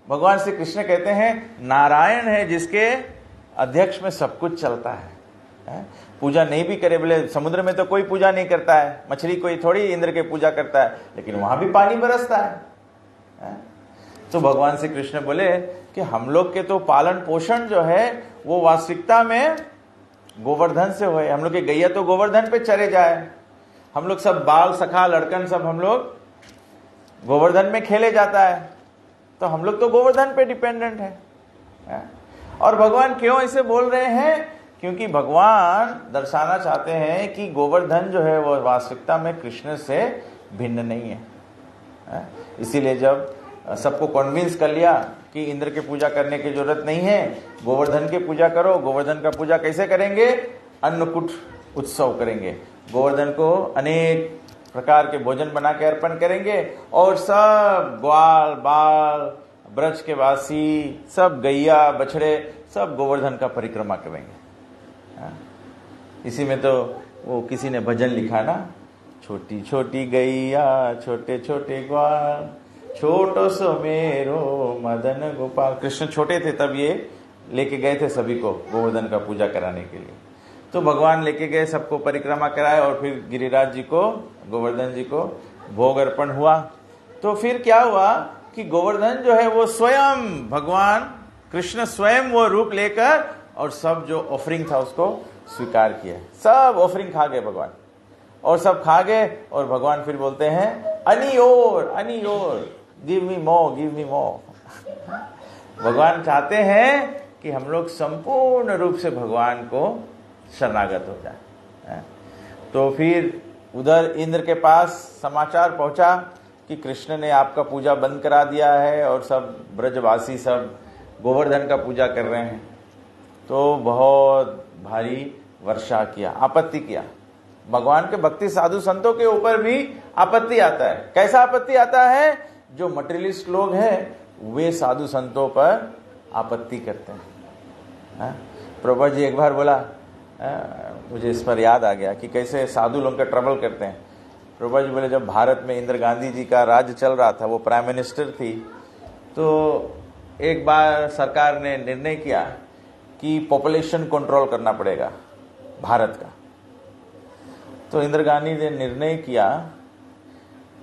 भगवान श्री कृष्ण कहते हैं नारायण है, जिसके अध्यक्ष में सब कुछ चलता है। पूजा नहीं भी करे, बोले समुद्र में तो कोई पूजा नहीं करता है, मछली कोई थोड़ी इंद्र के पूजा करता है, लेकिन वहां भी पानी बरसता है। तो भगवान श्री कृष्ण बोले कि हम लोग के तो पालन पोषण जो है वो वास्तविकता में गोवर्धन से हुए। हम लोग के गैया तो गोवर्धन पे चरे जाए, हम लोग सब बाल सखा लड़कन सब हम लोग गोवर्धन में खेले जाता है, तो हम लोग तो गोवर्धन पे डिपेंडेंट है। और भगवान क्यों ऐसे बोल रहे हैं? क्योंकि भगवान दर्शाना चाहते हैं कि गोवर्धन जो है वो वास्तविकता में कृष्ण से भिन्न नहीं है। इसीलिए जब सबको कन्विंस कर लिया कि इंद्र के पूजा करने की जरूरत नहीं है, गोवर्धन के पूजा करो। गोवर्धन का पूजा कैसे करेंगे? अन्नकूट उत्सव करेंगे, गोवर्धन को अनेक प्रकार के भोजन बना के अर्पण करेंगे, और सब ग्वाल बाल ब्रज के वासी सब गैया बछड़े सब गोवर्धन का परिक्रमा करेंगे। इसी में तो वो किसी ने भजन लिखा ना, छोटी छोटी गैया छोटे छोटे ग्वाल, छोटो सो मेरो मदन गोपाल। कृष्ण छोटे थे तब ये लेके गए थे सभी को गोवर्धन का पूजा कराने के लिए। तो भगवान लेके गए, सबको परिक्रमा कराए, और फिर गिरिराज जी को, गोवर्धन जी को भोग अर्पण हुआ। तो फिर क्या हुआ कि गोवर्धन जो है वो स्वयं भगवान कृष्ण स्वयं वो रूप लेकर और सब जो ऑफरिंग था उसको स्वीकार किया। सब ऑफरिंग खा गए भगवान, और सब खा गए। और भगवान फिर बोलते हैं अनी और गिव मी मोर। भगवान चाहते हैं कि हम लोग संपूर्ण रूप से भगवान को शरणागत हो जाए। तो फिर उधर इंद्र के पास समाचार पहुंचा कि कृष्ण ने आपका पूजा बंद करा दिया है और सब ब्रजवासी सब गोवर्धन का पूजा कर रहे हैं। तो बहुत भारी वर्षा किया, आपत्ति किया। भगवान के भक्ति साधु संतों के ऊपर भी आपत्ति आता है। कैसा आपत्ति आता है? जो मटेरियलिस्ट लोग हैं वे साधु संतों पर आपत्ति करते हैं। प्रभु जी एक बार बोला, मुझे इस पर याद आ गया कि कैसे साधु लोग का ट्रबल करते हैं। प्रभु जी बोले जब भारत में इंदिरा गांधी जी का राज्य चल रहा था, वो प्राइम मिनिस्टर थी, तो एक बार सरकार ने निर्णय किया कि पॉपुलेशन कंट्रोल करना पड़ेगा भारत का। तो इंदिरा गांधी ने निर्णय किया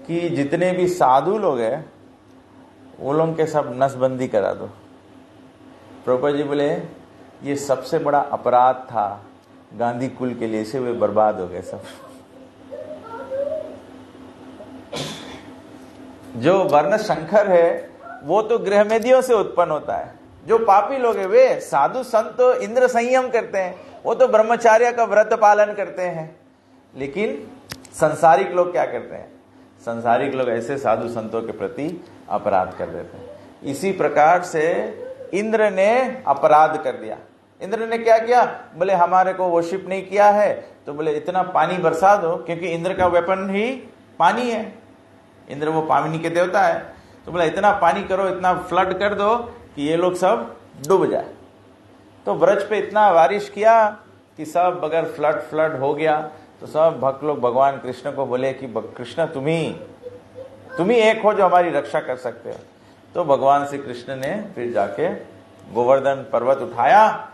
कि जितने भी साधु लोग हैं वो लोग के सब नसबंदी करा दो। प्रभुपाद जी बोले ये सबसे बड़ा अपराध था गांधी कुल के लिए, से वे बर्बाद हो गए सब। जो वर्ण शंकर है वो तो गृहमेधियों से उत्पन्न होता है। जो पापी लोग हैं वे साधु संत तो इंद्र संयम करते हैं, वो तो ब्रह्मचार्य का व्रत पालन करते हैं। लेकिन संसारिक लोग क्या करते हैं? संसारिक लोग ऐसे साधु संतों के प्रति अपराध कर देते हैं। इसी प्रकार से इंद्र ने अपराध कर दिया। इंद्र ने क्या किया? बोले हमारे को वर्शिप नहीं किया है, तो बोले इतना पानी बरसा दो, क्योंकि इंद्र का वेपन ही पानी है। इंद्र वो पानी के देवता है। तो बोला इतना पानी करो, इतना फ्लड कर दो कि ये लोग सब डूब जाए। तो ब्रज पे इतना बारिश किया कि सब अगर फ्लड हो गया। तो सब भक्त लोग भगवान कृष्ण को बोले कि कृष्ण तुम ही एक हो जो हमारी रक्षा कर सकते हो। तो भगवान श्री कृष्ण ने फिर जाके गोवर्धन पर्वत उठाया,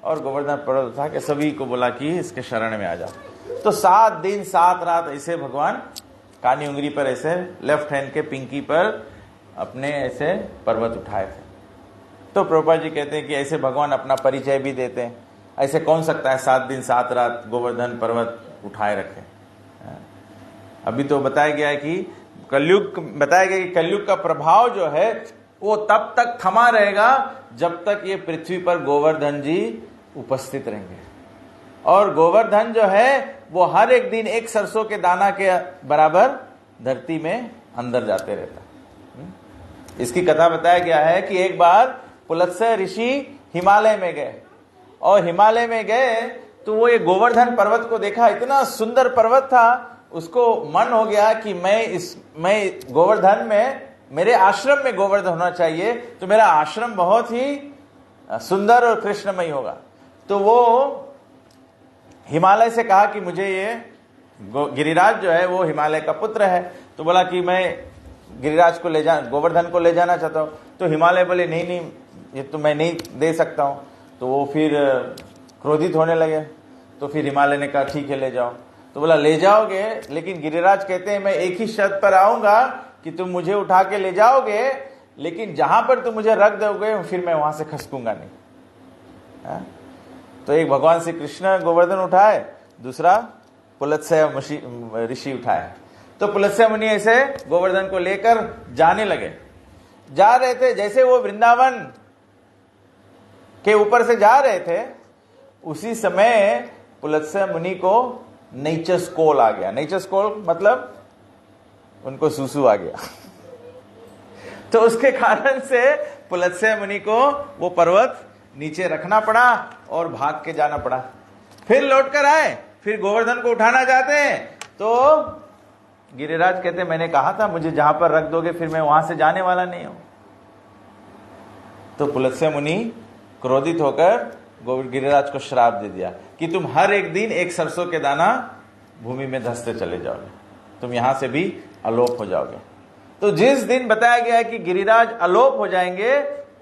और गोवर्धन पर्वत उठा के सभी को बोला कि इसके शरण में आ जाओ। तो 7 दिन 7 रात ऐसे भगवान कानी उंगली पर ऐसे लेफ्ट हैंड के पिंकी पर अपने ऐसे पर्वत उठाए थे। तो प्रभुपाद जी कहते हैं कि ऐसे भगवान अपना परिचय भी देते हैं। ऐसे कौन सकता है 7 दिन 7 रात गोवर्धन पर्वत उठाए रखे? अभी तो बताया गया है कि कलयुग का प्रभाव जो है वो तब तक थमा रहेगा जब तक ये पृथ्वी पर गोवर्धन जी उपस्थित रहेंगे। और गोवर्धन जो है वो हर एक दिन एक सरसों के दाना के बराबर धरती में अंदर जाते रहता। इसकी कथा बताया गया है कि एक बार पुलत्स्य ऋषि हिमालय में गए, और हिमालय में गए तो वो ये गोवर्धन पर्वत को देखा। इतना सुंदर पर्वत था, उसको मन हो गया कि मैं गोवर्धन में, मेरे आश्रम में गोवर्धन होना चाहिए, तो मेरा आश्रम बहुत ही सुंदर और कृष्णमय होगा। तो वो हिमालय से कहा कि मुझे ये गिरिराज जो है वो हिमालय का पुत्र है। तो बोला कि मैं गिरिराज को गोवर्धन को ले जाना चाहता हूँ। तो हिमालय बोले नहीं ये तो मैं नहीं दे सकता हूँ। तो वो फिर क्रोधित होने लगे। तो फिर हिमालय ने कहा ठीक है ले जाओ। तो बोला ले जाओगे, लेकिन गिरिराज कहते हैं मैं एक ही शर्त पर आऊंगा कि तुम मुझे उठा के ले जाओगे, लेकिन जहां पर तुम मुझे रख दोगे फिर मैं वहां से खसकूंगा नहीं। तो एक भगवान श्री कृष्ण गोवर्धन उठाए, दूसरा पुलत्स्य ऋषि उठाए। तो पुलत्स्य मुनि ऐसे गोवर्धन को लेकर जाने लगे। जा रहे थे, जैसे वो वृंदावन के ऊपर से जा रहे थे, उसी समय पुलत्स्य मुनि को नेचर्स कॉल आ गया। नेचर्स कॉल मतलब उनको सुसु आ गया। तो उसके कारण से पुलत्स्य मुनि को वो पर्वत नीचे रखना पड़ा और भाग के जाना पड़ा। फिर लौटकर आए, फिर गोवर्धन को उठाना चाहते हैं, तो गिरिराज कहते मैंने कहा था मुझे जहां पर रख दोगे फिर मैं वहां से जाने वाला नहीं हूं। तो पुलत्स्य मुनि क्रोधित होकर गिरिराज को श्राप दे दिया कि तुम हर एक दिन एक सरसों के दाना भूमि में धंसते चले जाओगे, तुम यहां से भी अलोप हो जाओगे। तो जिस दिन बताया गया है कि गिरिराज अलोप हो जाएंगे,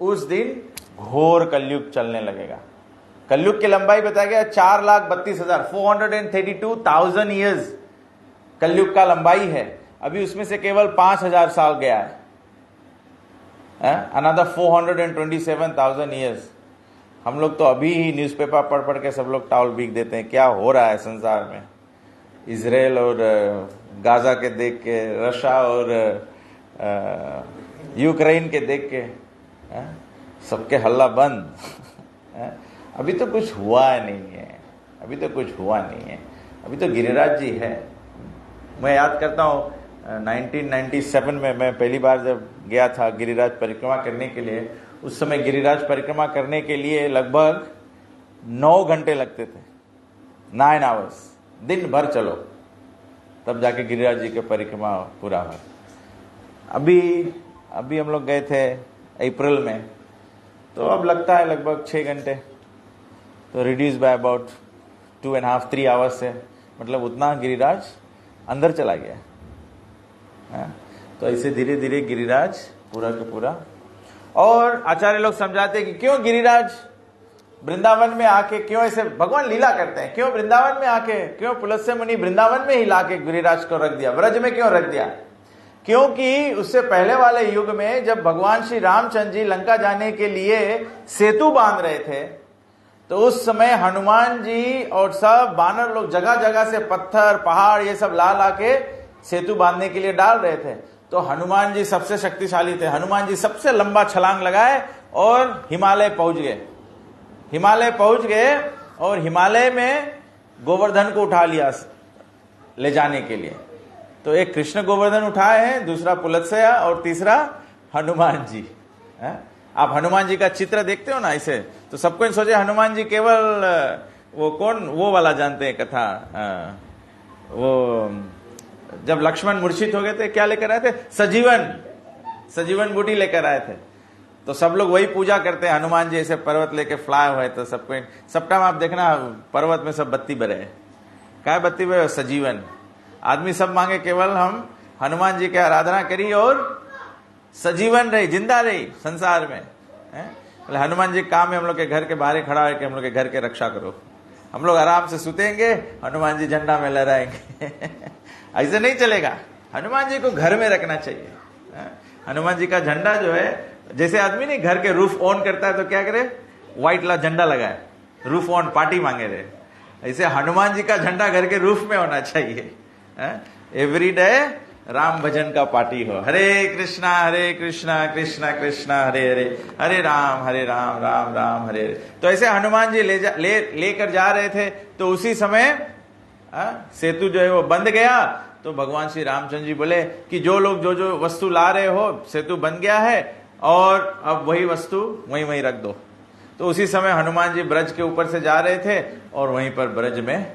उस दिन घोर कलयुग चलने लगेगा। कलयुग की लंबाई बताया गया 4,32,000 432,000 ईयर्स कलयुग का लंबाई है। अभी उसमें से केवल 5,000 साल गया है, अनदर 427,000 ईयर्स। हम लोग तो अभी ही न्यूज़पेपर पढ़ पढ़ के सब लोग टाउल बीक देते हैं क्या हो रहा है संसार में। इजराइल और गाजा के देख के, रशिया और यूक्रेन के देख के सबके हल्ला बंद। अभी तो कुछ हुआ नहीं है, अभी तो कुछ हुआ नहीं है, अभी तो गिरिराज जी है। मैं याद करता हूँ 1997 में मैं पहली बार जब गया था गिरिराज परिक्रमा करने के लिए, उस समय गिरिराज परिक्रमा करने के लिए लगभग 9 घंटे लगते थे, 9 आवर्स, दिन भर चलो तब जाके गिरिराज जी के परिक्रमा पूरा हुआ। अभी हम लोग गए थे अप्रैल में, तो अब लगता है लगभग 6 घंटे, तो रिड्यूस बाय अबाउट 2.5-3 आवर्स से, मतलब उतना गिरिराज अंदर चला गया है। तो ऐसे धीरे धीरे गिरिराज पूरा का पूरा। और आचार्य लोग समझाते हैं कि क्यों गिरिराज वृंदावन में आके क्यों ऐसे भगवान लीला करते हैं, क्यों वृंदावन में आके, क्यों पुलत्स्य मुनि वृंदावन में ही लाके गिरिराज को रख दिया, व्रज में क्यों रख दिया। क्योंकि उससे पहले वाले युग में जब भगवान श्री रामचंद्र जी लंका जाने के लिए सेतु बांध रहे थे, तो उस समय हनुमान जी और सब बानर लोग जगह जगह से पत्थर पहाड़ ये सब ला के सेतु बांधने के लिए डाल रहे थे। तो हनुमान जी सबसे शक्तिशाली थे, हनुमान जी सबसे लंबा छलांग लगाए और हिमालय पहुंच गए। हिमालय पहुंच गए और हिमालय में गोवर्धन को उठा लिया ले जाने के लिए। तो एक कृष्ण गोवर्धन उठाए हैं, दूसरा पुलत्स्य और तीसरा हनुमान जी है? आप हनुमान जी का चित्र देखते हो ना ऐसे, तो सबको सोचे हनुमान जी केवल वो कौन वो वाला जानते हैं कथा, वो जब लक्ष्मण मूर्छित हो गए थे क्या लेकर आए थे, सजीवन बूटी लेकर आए थे। तो सब लोग वही पूजा करते हैं, हनुमान जी ऐसे पर्वत लेके फ्लाई हुए, तो सब टाइम आप देखना पर्वत में सब बत्ती बरे, क्या बत्ती बरे, सजीवन। आदमी सब मांगे केवल हम हनुमान जी की आराधना करी और सजीवन रही, जिंदा रही संसार में। हनुमान जी काम है हम लोग के घर के बाहर खड़ा है कि हम लोग के घर के रक्षा करो, हम लोग आराम से सुतेंगे, हनुमान जी झंडा में लहराएंगे। ऐसे नहीं चलेगा, हनुमान जी को घर में रखना चाहिए। हनुमान जी का झंडा जो है, जैसे आदमी नहीं घर के रूफ ऑन करता है तो क्या करे, व्हाइट ला झंडा लगाए, रूफ ऑन पार्टी मांगे रहे, ऐसे हनुमान जी का झंडा घर के रूफ में होना चाहिए। एवरी डे राम भजन का पार्टी हो, हरे कृष्णा कृष्णा कृष्णा हरे हरे, हरे राम राम राम हरे हरे। तो ऐसे हनुमान जी लेकर जा रहे थे, तो उसी समय सेतु जो है वो बंद गया। तो भगवान श्री रामचंद्र जी बोले कि जो लोग जो वस्तु ला रहे हो, सेतु बन गया है और अब वही वस्तु वहीं रख दो। तो उसी समय हनुमान जी ब्रज के ऊपर से जा रहे थे और वहीं पर ब्रज में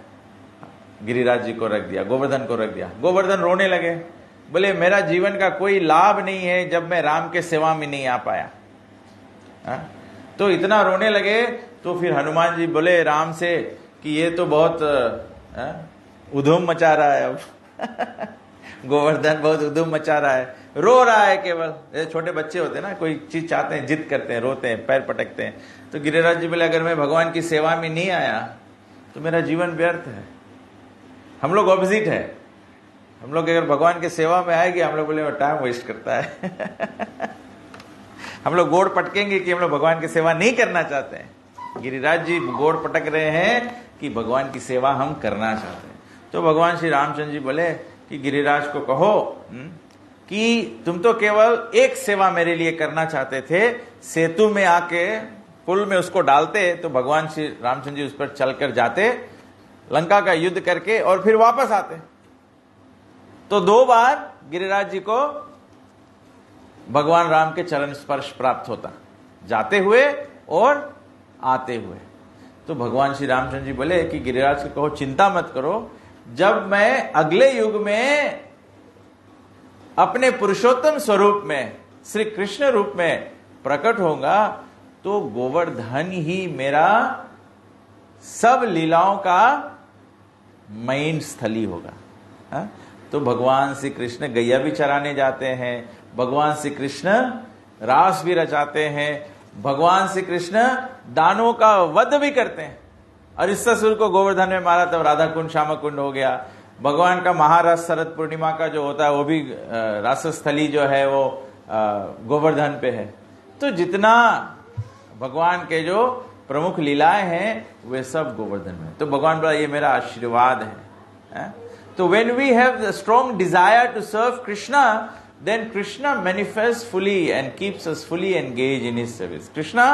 गिरिराज जी को रख दिया, गोवर्धन को रख दिया। गोवर्धन रोने लगे, बोले मेरा जीवन का कोई लाभ नहीं है जब मैं राम के सेवा में नहीं आ पाया। तो इतना रोने लगे। तो फिर हनुमान जी बोले राम से कि ये तो बहुत उधूम मचा रहा है अब। गोवर्धन बहुत उधूम मचा रहा है, रो रहा है केवल। जैसे छोटे बच्चे होते हैं ना, कोई चीज चाहते हैं, जिद करते हैं, रोते हैं, पैर पटकते हैं। तो गिरिराज जी बोले अगर मैं भगवान की सेवा में नहीं आया तो मेरा जीवन व्यर्थ है। हम लोग ऑपोजिट है। हम लोग अगर भगवान की सेवा में आएंगे, हम लोग बोले टाइम वेस्ट करता है। हम लोग गोड़ पटकेंगे कि हम लोग भगवान की सेवा नहीं करना चाहते हैं। गिरिराज जी गोड़ पटक रहे हैं कि भगवान की सेवा हम करना चाहते हैं। तो भगवान श्री रामचंद्र जी बोले कि गिरिराज को कहो कि तुम तो केवल एक सेवा मेरे लिए करना चाहते थे, सेतु में आके पुल में उसको डालते तो भगवान श्री रामचंद्र जी उस पर चलकर जाते, लंका का युद्ध करके और फिर वापस आते। तो 2 बार गिरिराज जी को भगवान राम के चरण स्पर्श प्राप्त होता, जाते हुए और आते हुए। तो भगवान श्री रामचंद्र जी बोले कि गिरिराज को कहो चिंता मत करो, जब मैं अगले युग में अपने पुरुषोत्तम स्वरूप में श्री कृष्ण रूप में प्रकट होगा तो गोवर्धन ही मेरा सब लीलाओं का मेन स्थली होगा। हा? तो भगवान श्री कृष्ण गैया भी चराने जाते हैं, भगवान श्री कृष्ण रास भी रचाते हैं, भगवान श्री कृष्ण दानों का वध भी करते हैं। अरिष्टासुर को गोवर्धन में मारा तब राधा कुंड श्याम कुंड हो गया। भगवान का महारास शरद पूर्णिमा का जो होता है वो भी रासस्थली जो है वो गोवर्धन पे है। तो जितना भगवान के जो प्रमुख लीलाएं हैं वे सब गोवर्धन में। तो भगवान बोला ये मेरा आशीर्वाद है। तो when we have the strong desire to serve Krishna, then Krishna manifests fully and keeps us fully engaged in his service. Krishna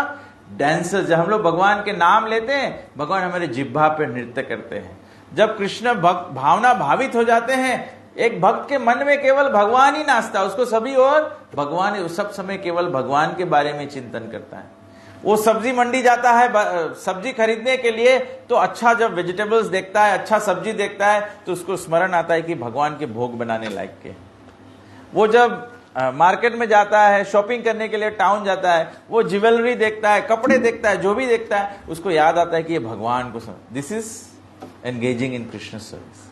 dances। जब हम लोग भगवान के नाम लेते हैं, भगवान हमारे जिह्वा पे नृत्य करते हैं। जब कृष्ण भक्त भावना भावित हो जाते हैं, एक भक्त के मन में केवल भगवान ही नाचता, उसको सभी और भगवान, सब समय केवल भगवान के बारे में चिंतन करता है। वो सब्जी मंडी जाता है सब्जी खरीदने के लिए, तो अच्छा जब वेजिटेबल्स देखता है, अच्छा सब्जी देखता है, तो उसको स्मरण आता है कि भगवान के भोग बनाने लायक के। वो जब मार्केट में जाता है, शॉपिंग करने के लिए टाउन जाता है, वो ज्वेलरी देखता है, कपड़े देखता है, जो भी देखता है उसको याद आता है कि ये भगवान को this is engaging in Krishna service.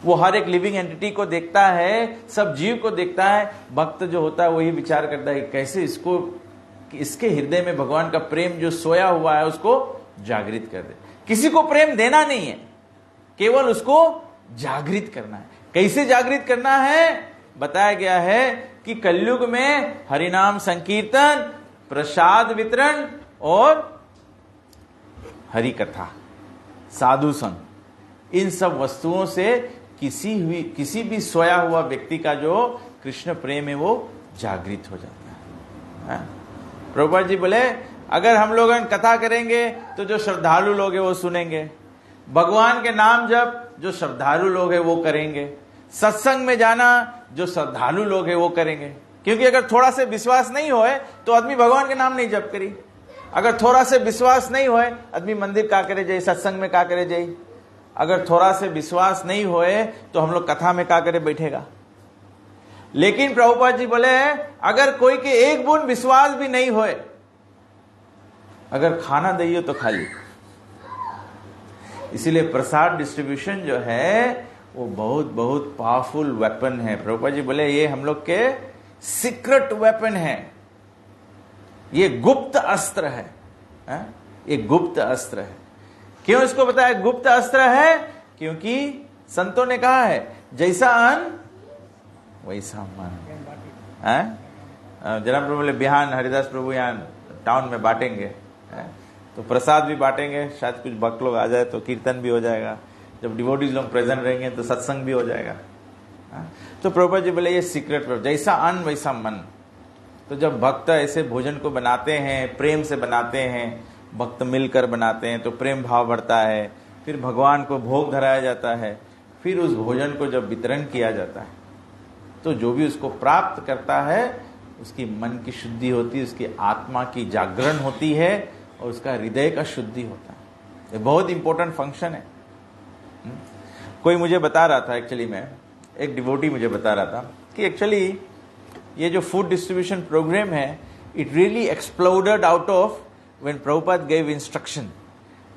वो हर एक लिविंग एंटिटी को देखता है, सब जीव को देखता है। भक्त जो होता है वही विचार करता है कि कैसे इसको, कि इसके हृदय में भगवान का प्रेम जो सोया हुआ है उसको जागृत कर दे। किसी को प्रेम देना नहीं है, केवल उसको जागृत करना है। कैसे जागृत करना है बताया गया है कि कलयुग में हरिनाम संकीर्तन, प्रसाद वितरण और हरि कथा, साधु संग, इन सब वस्तुओं से किसी भी सोया हुआ व्यक्ति का जो कृष्ण प्रेम है वो जागृत हो जाता है। प्रभुपाद जी बोले अगर हम लोग कथा करेंगे तो जो श्रद्धालु लोग हैं वो सुनेंगे, भगवान के नाम जप जो श्रद्धालु लोग हैं वो करेंगे, सत्संग में जाना जो श्रद्धालु लोग हैं वो करेंगे। क्योंकि अगर थोड़ा से विश्वास नहीं होए तो आदमी भगवान के नाम नहीं जप करी। अगर थोड़ा से विश्वास नहीं होए आदमी मंदिर का करे जाए, सत्संग में का करे जाए। अगर थोड़ा से विश्वास नहीं होए तो हम लोग कथा में का करे बैठेगा। लेकिन प्रभुपाद जी बोले अगर कोई के एक बूंद विश्वास भी नहीं होए, अगर खाना दइयो तो खाली। इसीलिए प्रसाद डिस्ट्रीब्यूशन जो है वो बहुत बहुत पावरफुल वेपन है। प्रभुपाद जी बोले ये हम लोग के सीक्रेट वेपन है, ये गुप्त अस्त्र है। ये गुप्त अस्त्र है। क्यों इसको बताया गुप्त अस्त्र है? क्योंकि संतों ने कहा है जैसा अन्न वैसा मन। जनाब प्रभु बोले बिहान हरिदास प्रभु यहाँ टाउन में बांटेंगे, तो प्रसाद भी बांटेंगे, शायद कुछ भक्त लोग आ जाए तो कीर्तन भी हो जाएगा, जब डिवोटीज लोग प्रेजेंट रहेंगे तो सत्संग भी हो जाएगा। तो प्रभुपाद जी बोले ये सीक्रेट, जैसा अन्न वैसा मन। तो जब भक्त ऐसे भोजन को बनाते हैं, प्रेम से बनाते हैं, भक्त मिलकर बनाते हैं तो प्रेम भाव बढ़ता है। फिर भगवान को भोग धराया जाता है, फिर उस भोजन को जब वितरण किया जाता है तो जो भी उसको प्राप्त करता है उसकी मन की शुद्धि होती है, उसकी आत्मा की जागरण होती है और उसका हृदय का शुद्धि होता है। ये बहुत इंपॉर्टेंट फंक्शन है। कोई मुझे बता रहा था, एक्चुअली में एक डिवोटी मुझे बता रहा था कि एक्चुअली ये जो फूड डिस्ट्रीब्यूशन प्रोग्राम है it really exploded out of when Prabhupada gave instruction.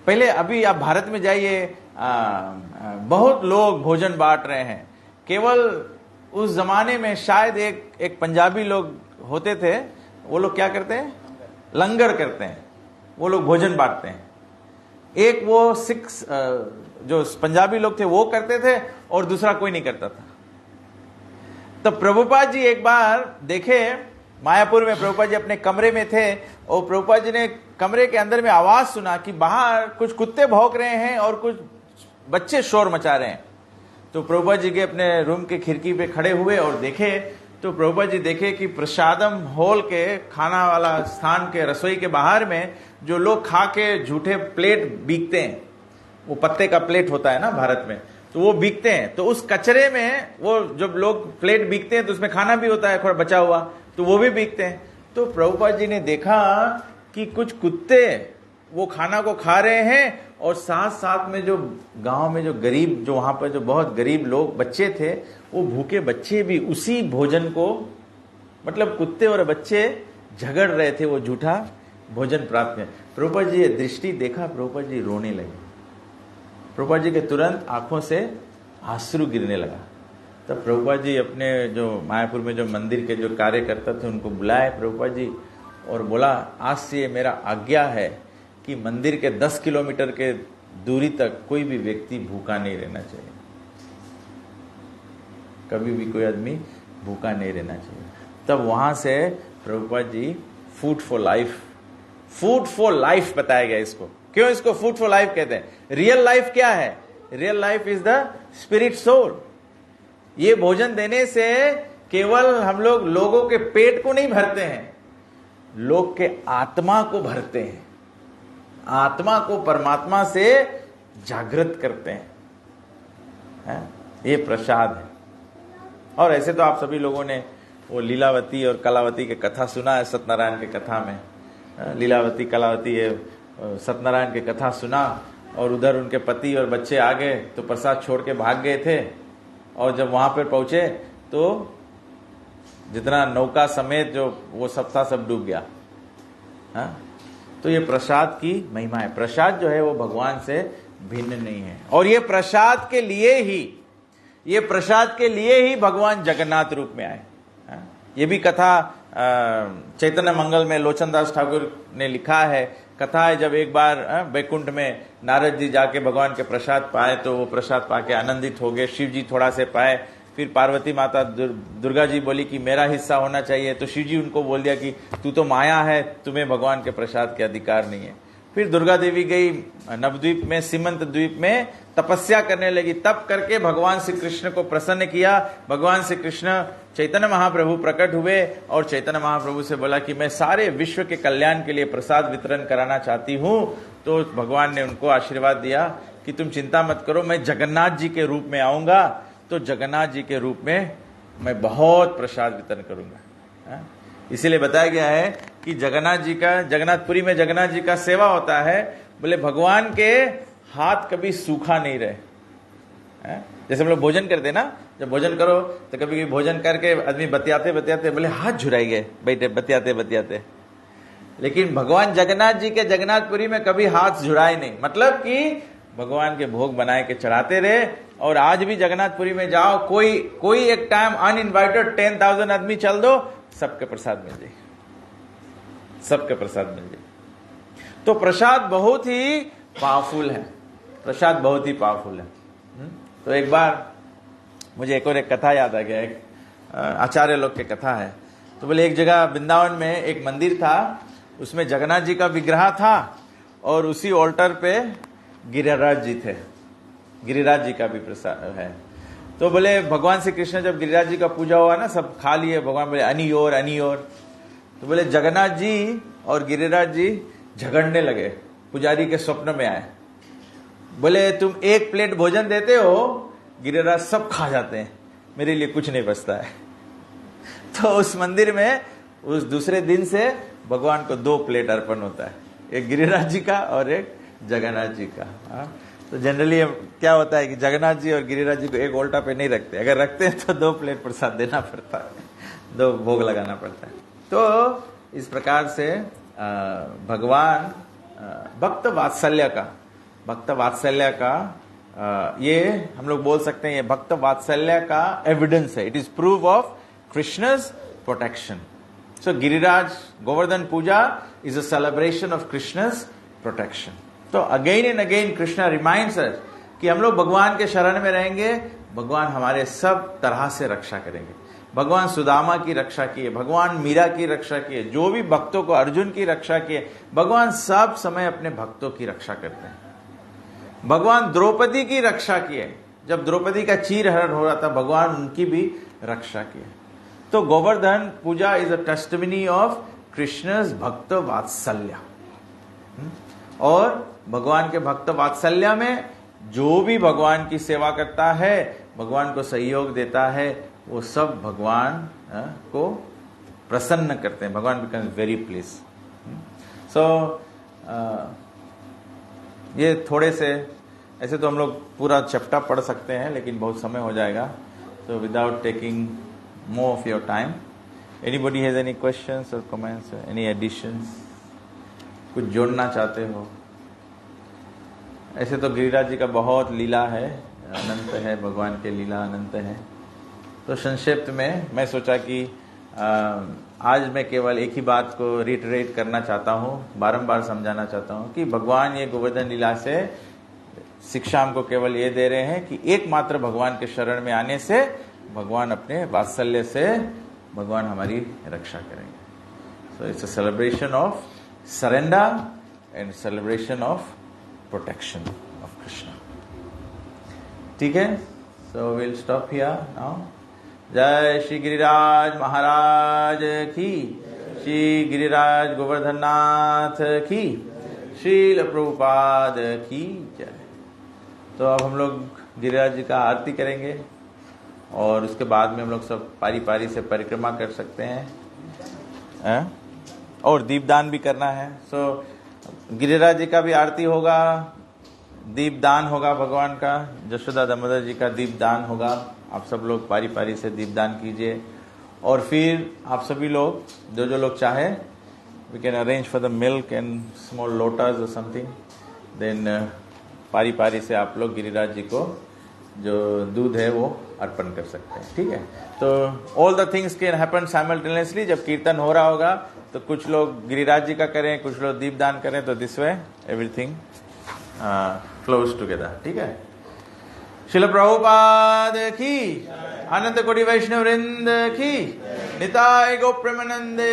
पहले अभी आप भारत में जाइए, बहुत लोग भोजन बांट रहे हैं। केवल उस जमाने में शायद एक पंजाबी लोग होते थे, वो लोग क्या करते हैं, लंगर करते हैं, वो लोग भोजन बांटते हैं। एक वो सिख जो पंजाबी लोग थे वो करते थे और दूसरा कोई नहीं करता था। तब प्रभुपाद जी एक बार देखे, मायापुर में प्रभुपाद जी अपने कमरे में थे और प्रभुपाद जी ने कमरे के अंदर में आवाज सुना कि बाहर कुछ कुत्ते भौंक रहे हैं और कुछ बच्चे शोर मचा रहे हैं। तो प्रभुपाद जी के अपने रूम के खिड़की पे खड़े हुए और देखे, तो प्रभुपाद जी देखे कि प्रसादम हॉल के खाना वाला स्थान के रसोई के बाहर में जो लोग खा के झूठे प्लेट बीकते हैं, वो पत्ते का प्लेट होता है ना भारत में, तो वो बीकते हैं। तो उस कचरे में वो जब लोग प्लेट बीकते हैं तो उसमें खाना भी होता है थोड़ा बचा हुआ, तो वो भी बीकते हैं। तो प्रभुपाद जी ने देखा कि कुछ कुत्ते वो खाना को खा रहे हैं और साथ साथ में जो गांव में जो गरीब, जो वहां पर जो बहुत गरीब लोग बच्चे थे, वो भूखे बच्चे भी उसी भोजन को, मतलब कुत्ते और बच्चे झगड़ रहे थे वो झूठा भोजन प्राप्त में। प्रभुपाद जी ये दृष्टि देखा, प्रभुपाद जी रोने लगे। प्रभुपाद जी के तुरंत आंखों से आंसू गिरने लगा। तब प्रभुपाद जी अपने जो मायापुर में जो मंदिर के जो कार्यकर्ता थे उनको बुलाए प्रभुपाद जी और बोला, आज से मेरा आज्ञा है कि मंदिर के 10 किलोमीटर के दूरी तक कोई भी व्यक्ति भूखा नहीं रहना चाहिए, कभी भी कोई आदमी भूखा नहीं रहना चाहिए। तब वहां से Prabhupada ji food for life बताया गया इसको। क्यों इसको फूड फॉर लाइफ कहते हैं? रियल लाइफ क्या है? Real life is the spirit soul. ये भोजन देने से केवल हम लोग लोगों के पेट को नहीं भरते हैं, लोग के आत्मा को भरते हैं, आत्मा को परमात्मा से जागृत करते हैं। ये प्रसाद है। और ऐसे तो आप सभी लोगों ने वो लीलावती और कलावती के कथा सुना है। सत्यनारायण के कथा में लीलावती कलावती सत्यनारायण के कथा सुना और उधर उनके पति और बच्चे आ गए तो प्रसाद छोड़ के भाग गए थे, और जब वहां पर पहुंचे तो जितना नौका समेत जो वो सब था सब डूब गया। तो ये प्रसाद की महिमा है। प्रसाद जो है वो भगवान से भिन्न नहीं है, और ये प्रसाद के लिए ही भगवान जगन्नाथ रूप में आए। ये भी कथा चैतन्य मंगल में लोचनदास ठाकुर ने लिखा है। कथा है जब एक बार बैकुंठ में नारद जी जाके भगवान के प्रसाद पाए तो वो प्रसाद पाके आनंदित हो गए। शिव जी थोड़ा से पाए, फिर पार्वती माता दुर्गा जी बोली कि मेरा हिस्सा होना चाहिए, तो शिव जी उनको बोल दिया कि तू तो माया है, तुम्हें भगवान के प्रसाद के अधिकार नहीं है। फिर दुर्गा देवी गई नवद्वीप में, सीमंत द्वीप में तपस्या करने लगी, तब करके भगवान श्री कृष्ण को प्रसन्न किया। भगवान श्री कृष्ण चैतन्य महाप्रभु प्रकट हुए और चैतन्य महाप्रभु से बोला कि मैं सारे विश्व के कल्याण के लिए प्रसाद वितरण कराना चाहती हूँ। तो भगवान ने उनको आशीर्वाद दिया कि तुम चिंता मत करो, मैं जगन्नाथ जी के रूप में आऊंगा, तो जगन्नाथ जी के रूप में मैं बहुत प्रसाद वितरण करूंगा। इसीलिए बताया गया है कि जगन्नाथ जी का, जगन्नाथपुरी में जगन्नाथ जी का सेवा होता है। बोले भगवान के हाथ कभी सूखा नहीं रहे। जैसे हम लोग भोजन करते हैं ना, जब भोजन करो तो कभी कभी भोजन करके आदमी बतियाते बतियाते बोले हाथ झुराई गए बैठे बतियाते बतियाते, लेकिन भगवान जगन्नाथ जी के जगन्नाथपुरी में कभी हाथ झुराए नहीं। मतलब कि भगवान के भोग बनाए के चढ़ाते रहे। और आज भी जगन्नाथपुरी में जाओ, कोई एक टाइम अनइनवाइटेड 10,000 आदमी चल दो, सबके प्रसाद मिल जाए, सबके प्रसाद मिल जाए। तो प्रसाद बहुत ही पावरफुल है, प्रसाद बहुत ही पावरफुल है। तो एक बार मुझे एक और एक कथा याद आ गया, एक आचार्य लोग की कथा है। तो बोले एक जगह वृंदावन में एक मंदिर था, उसमें जगन्नाथ जी का विग्रह था और उसी ऑल्टर पे गिरिराज जी थे, गिरिराज जी का भी प्रसाद है। तो बोले भगवान श्री कृष्ण जब गिरिराज जी का पूजा हुआ ना, सब खा लिए, भगवान बोले अनी और। तो बोले जगन्नाथ जी और गिरिराज जी झगड़ने लगे, पुजारी के स्वप्न में आए। बोले तुम एक प्लेट भोजन देते हो, गिरिराज सब खा जाते हैं, मेरे लिए कुछ नहीं बचता है। तो उस मंदिर में उस दूसरे दिन से भगवान को 2 प्लेट अर्पण होता है, एक गिरिराज जी का और एक जगन्नाथ जी का। तो जनरली क्या होता है कि जगन्नाथ जी और गिरिराज जी को एक ओल्टा पे नहीं रखते, अगर रखते हैं तो 2 प्लेट प्रसाद देना पड़ता है, 2 भोग लगाना पड़ता है। तो इस प्रकार से भगवान भक्त वात्सल्य का ये हम लोग बोल सकते हैं, ये भक्त वात्सल्य का एविडेंस है। It is proof of Krishna's protection. So Giriraj Govardhan Puja is a celebration of Krishna's protection. तो again and again Krishna reminds us कि हम लोग भगवान के शरण में रहेंगे, भगवान हमारे सब तरह से रक्षा करेंगे। भगवान सुदामा की रक्षा किए, भगवान मीरा की रक्षा किए, जो भी भक्तों को, अर्जुन की रक्षा किए, भगवान सब समय अपने भक्तों की रक्षा करते हैं। भगवान द्रौपदी की रक्षा किए, जब द्रौपदी का चीरहरण हो रहा था भगवान उनकी भी रक्षा किए। तो Govardhan Puja is a testimony of Krishna's भक्त वात्सल्य। और भगवान के भक्त वात्सल्य में जो भी भगवान की सेवा करता है, भगवान को सहयोग देता है, वो सब भगवान को प्रसन्न करते हैं। भगवान बिकम्स वेरी प्लीज। सो ये थोड़े से, ऐसे तो हम लोग पूरा चैप्टर पढ़ सकते हैं लेकिन बहुत समय हो जाएगा। So without taking more of your time, anybody has any questions और कमेंट्स, एनी एडिशंस, कुछ जोड़ना चाहते हो? ऐसे तो गिरिराज जी का बहुत लीला है, अनंत है, भगवान के लीला अनंत है। तो संक्षिप्त में मैं सोचा कि आज मैं केवल एक ही बात को रिटरेट करना चाहता हूँ, बारंबार समझाना चाहता हूँ कि भगवान ये गोवर्धन लीला से शिक्षा हमको केवल ये दे रहे हैं कि एकमात्र भगवान के शरण में आने से भगवान अपने वात्सल्य से भगवान हमारी रक्षा करेंगे। So it's a celebration of surrender and celebration of protection of Krishna. ठीक है, so will stop here now. जय श्री गिरिराज महाराज की, श्री गिरिराज गोवर्धन नाथ की, श्रील प्रभुपाद की जय। तो अब हम लोग गिरिराज जी का आरती करेंगे और उसके बाद में हम लोग सब पारी पारी से परिक्रमा कर सकते हैं और दीपदान भी करना है। सो गिरिराज जी का भी आरती होगा, दीपदान होगा भगवान का, यशोदा दामोदर जी का दीपदान होगा। आप सब लोग पारी पारी से दीपदान कीजिए और फिर आप सभी लोग जो लोग चाहे, we can arrange for the milk and small lotus और समथिंग, देन पारी पारी से आप लोग गिरिराज जी को जो दूध है वो अर्पण कर सकते हैं। ठीक है, तो all the things can happen simultaneously. जब कीर्तन हो रहा होगा तो कुछ लोग गिरिराज जी का करें, कुछ लोग दीपदान करें, तो this way everything flows together. ठीक है, श्रील प्रभुपाद की, अनंत कोटि वैष्णव वृंद की, निताय गो प्रेमानंदे,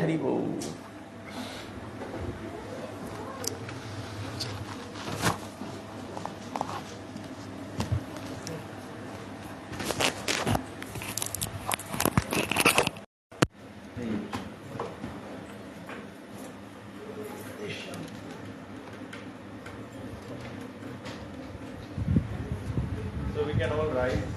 हरि बोल। So we can all rise.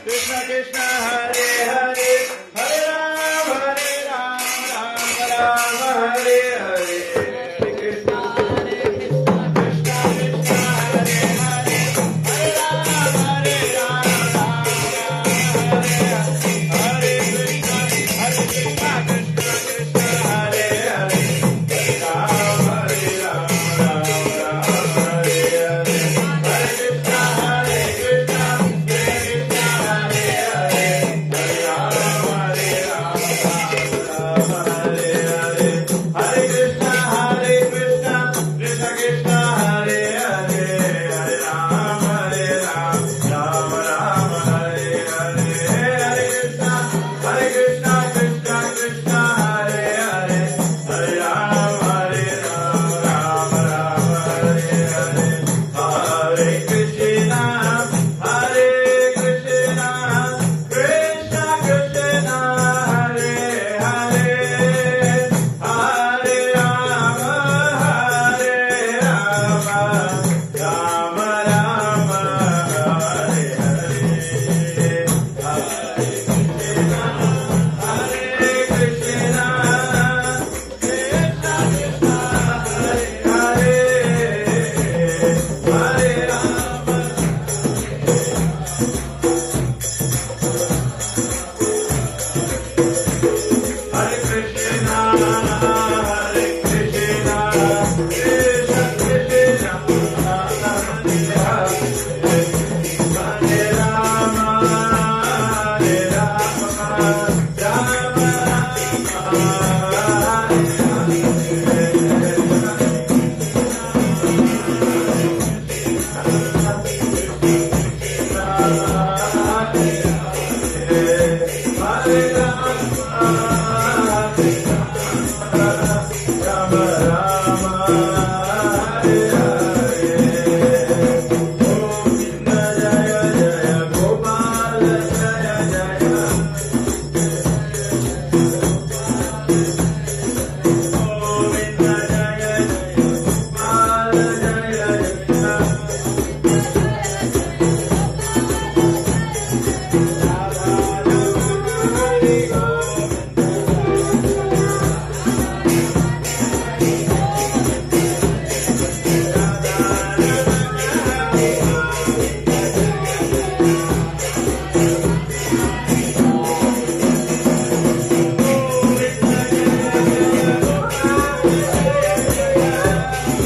Krishna Krishna Hare Hare Hare Ram Ram Ram Hare Hare Hare Krishna Krishna Krishna Hare Hare Hare Ram Hare Ram Hare Krishna Krishna Krishna Hare Hare Hare Ram Hare Ram Hare Hare Krishna Hare Krishna Krishna Hare Hare Hare Ram Hare Ram Hare Hare Hare Krishna Krishna Krishna Hare Hare Hare Ram Hare Ram Ram Ram Hare Hare Hare Krishna Krishna Krishna Hare Hare Hare Ram Hare Ram Ram Ram Hare Hare Hare Krishna Krishna Krishna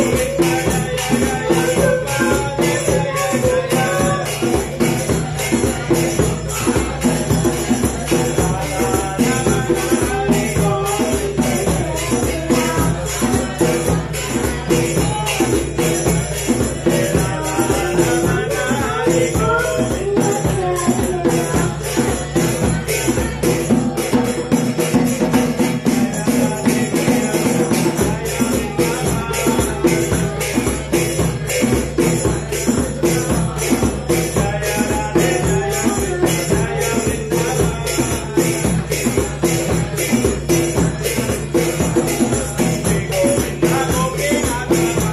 Hare Hare Hare Ram Hare Ram Ram Ram Hare Hare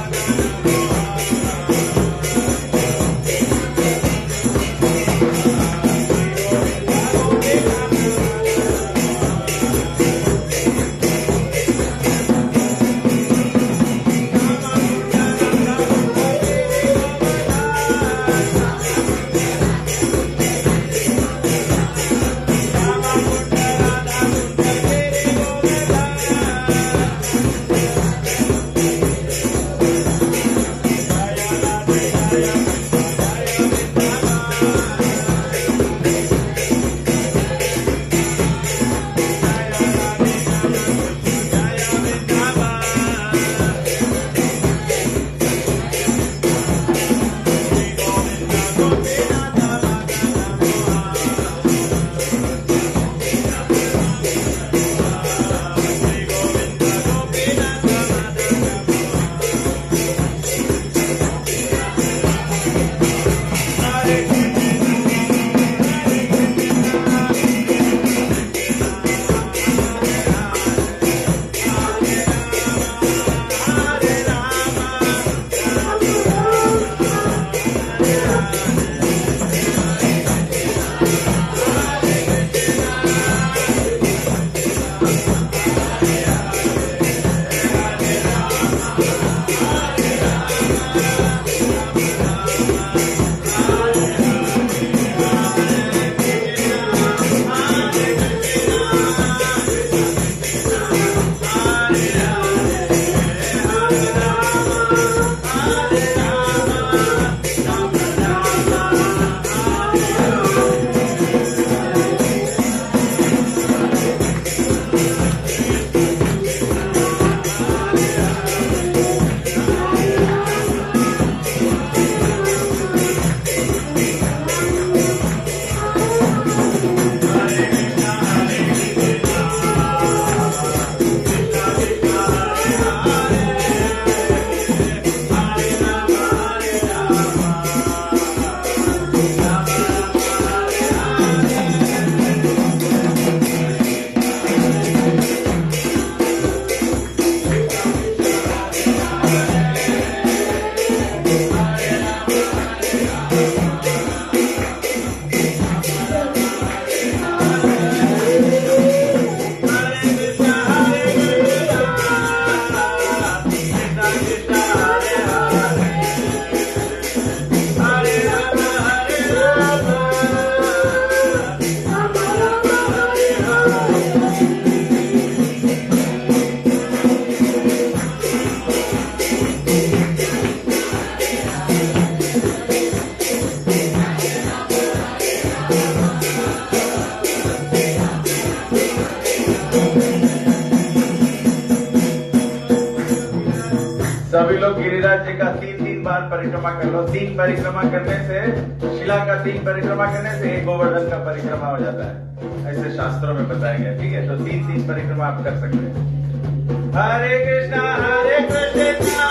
सभी लोग गिरिराज जी का 3 बार परिक्रमा कर लो। 3 परिक्रमा करने से, शिला का 3 परिक्रमा करने से एक गोवर्धन का परिक्रमा हो जाता है, ऐसे शास्त्रों में बताया गया। ठीक है, तो 3 परिक्रमा आप कर सकते हैं। हरे कृष्णा कृष्णा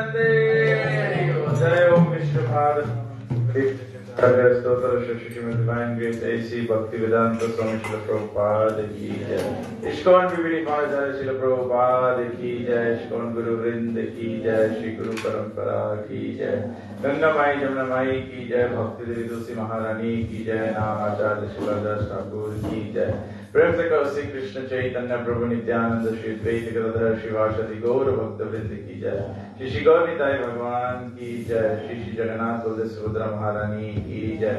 प्रेमानंदे जय ओम Vishnu Bharat Divine Grace AC Bhakti Vedanta Swami Srila Prabhupada ki jai. ISKCON Vividi Mahacharya Srila Prabhupada ki jai. ISKCON Guru Vrinda ki jai. Shri Guru Parampara ki jai. Ganga Mai Jamuna Mai ki jai. Bhakti Devi Tulsi Maharani ki jai. Namacharya Srila Das Thakur ki jai. प्रेम से कहो श्री कृष्ण चैतन्य प्रभु नित्यानंद श्री द्वैत गदाधर शिवासादि गौर भक्त वृंद की जय। श्री श्री गौर निताय भगवान की जय। श्री श्री जगन्नाथ बलदेव सुभद्रा महारानी की जय।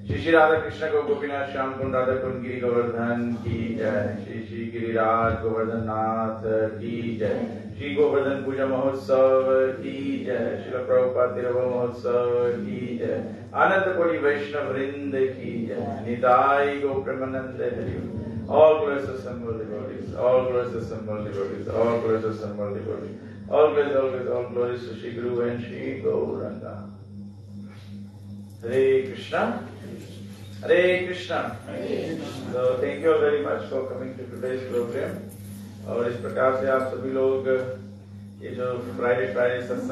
श्री श्री राधा कृष्ण को गोपीनाथ श्याम कुंड राधा कुंड गिरी गोवर्धन की जय। श्री श्री गिरिराज गोवर्धन नाथ की जय। श्री गोवर्धन पूजा महोत्सव की जय। श्री प्रभुपाद तिरुभाव महोत्सव की जय। आनंद कोटि वैष्णव वृंद की जय। निताय गो Premanand Hari. All glories assembled devotees, all glories assembled devotees, all glories assembled devotees, all glories to Shri Guru and Shri Gauranga. Hare Krishna, Hare Krishna. So thank you all very much for coming to today's program. और इस प्रकार से आप सभी लोग ये जो Friday सत्संग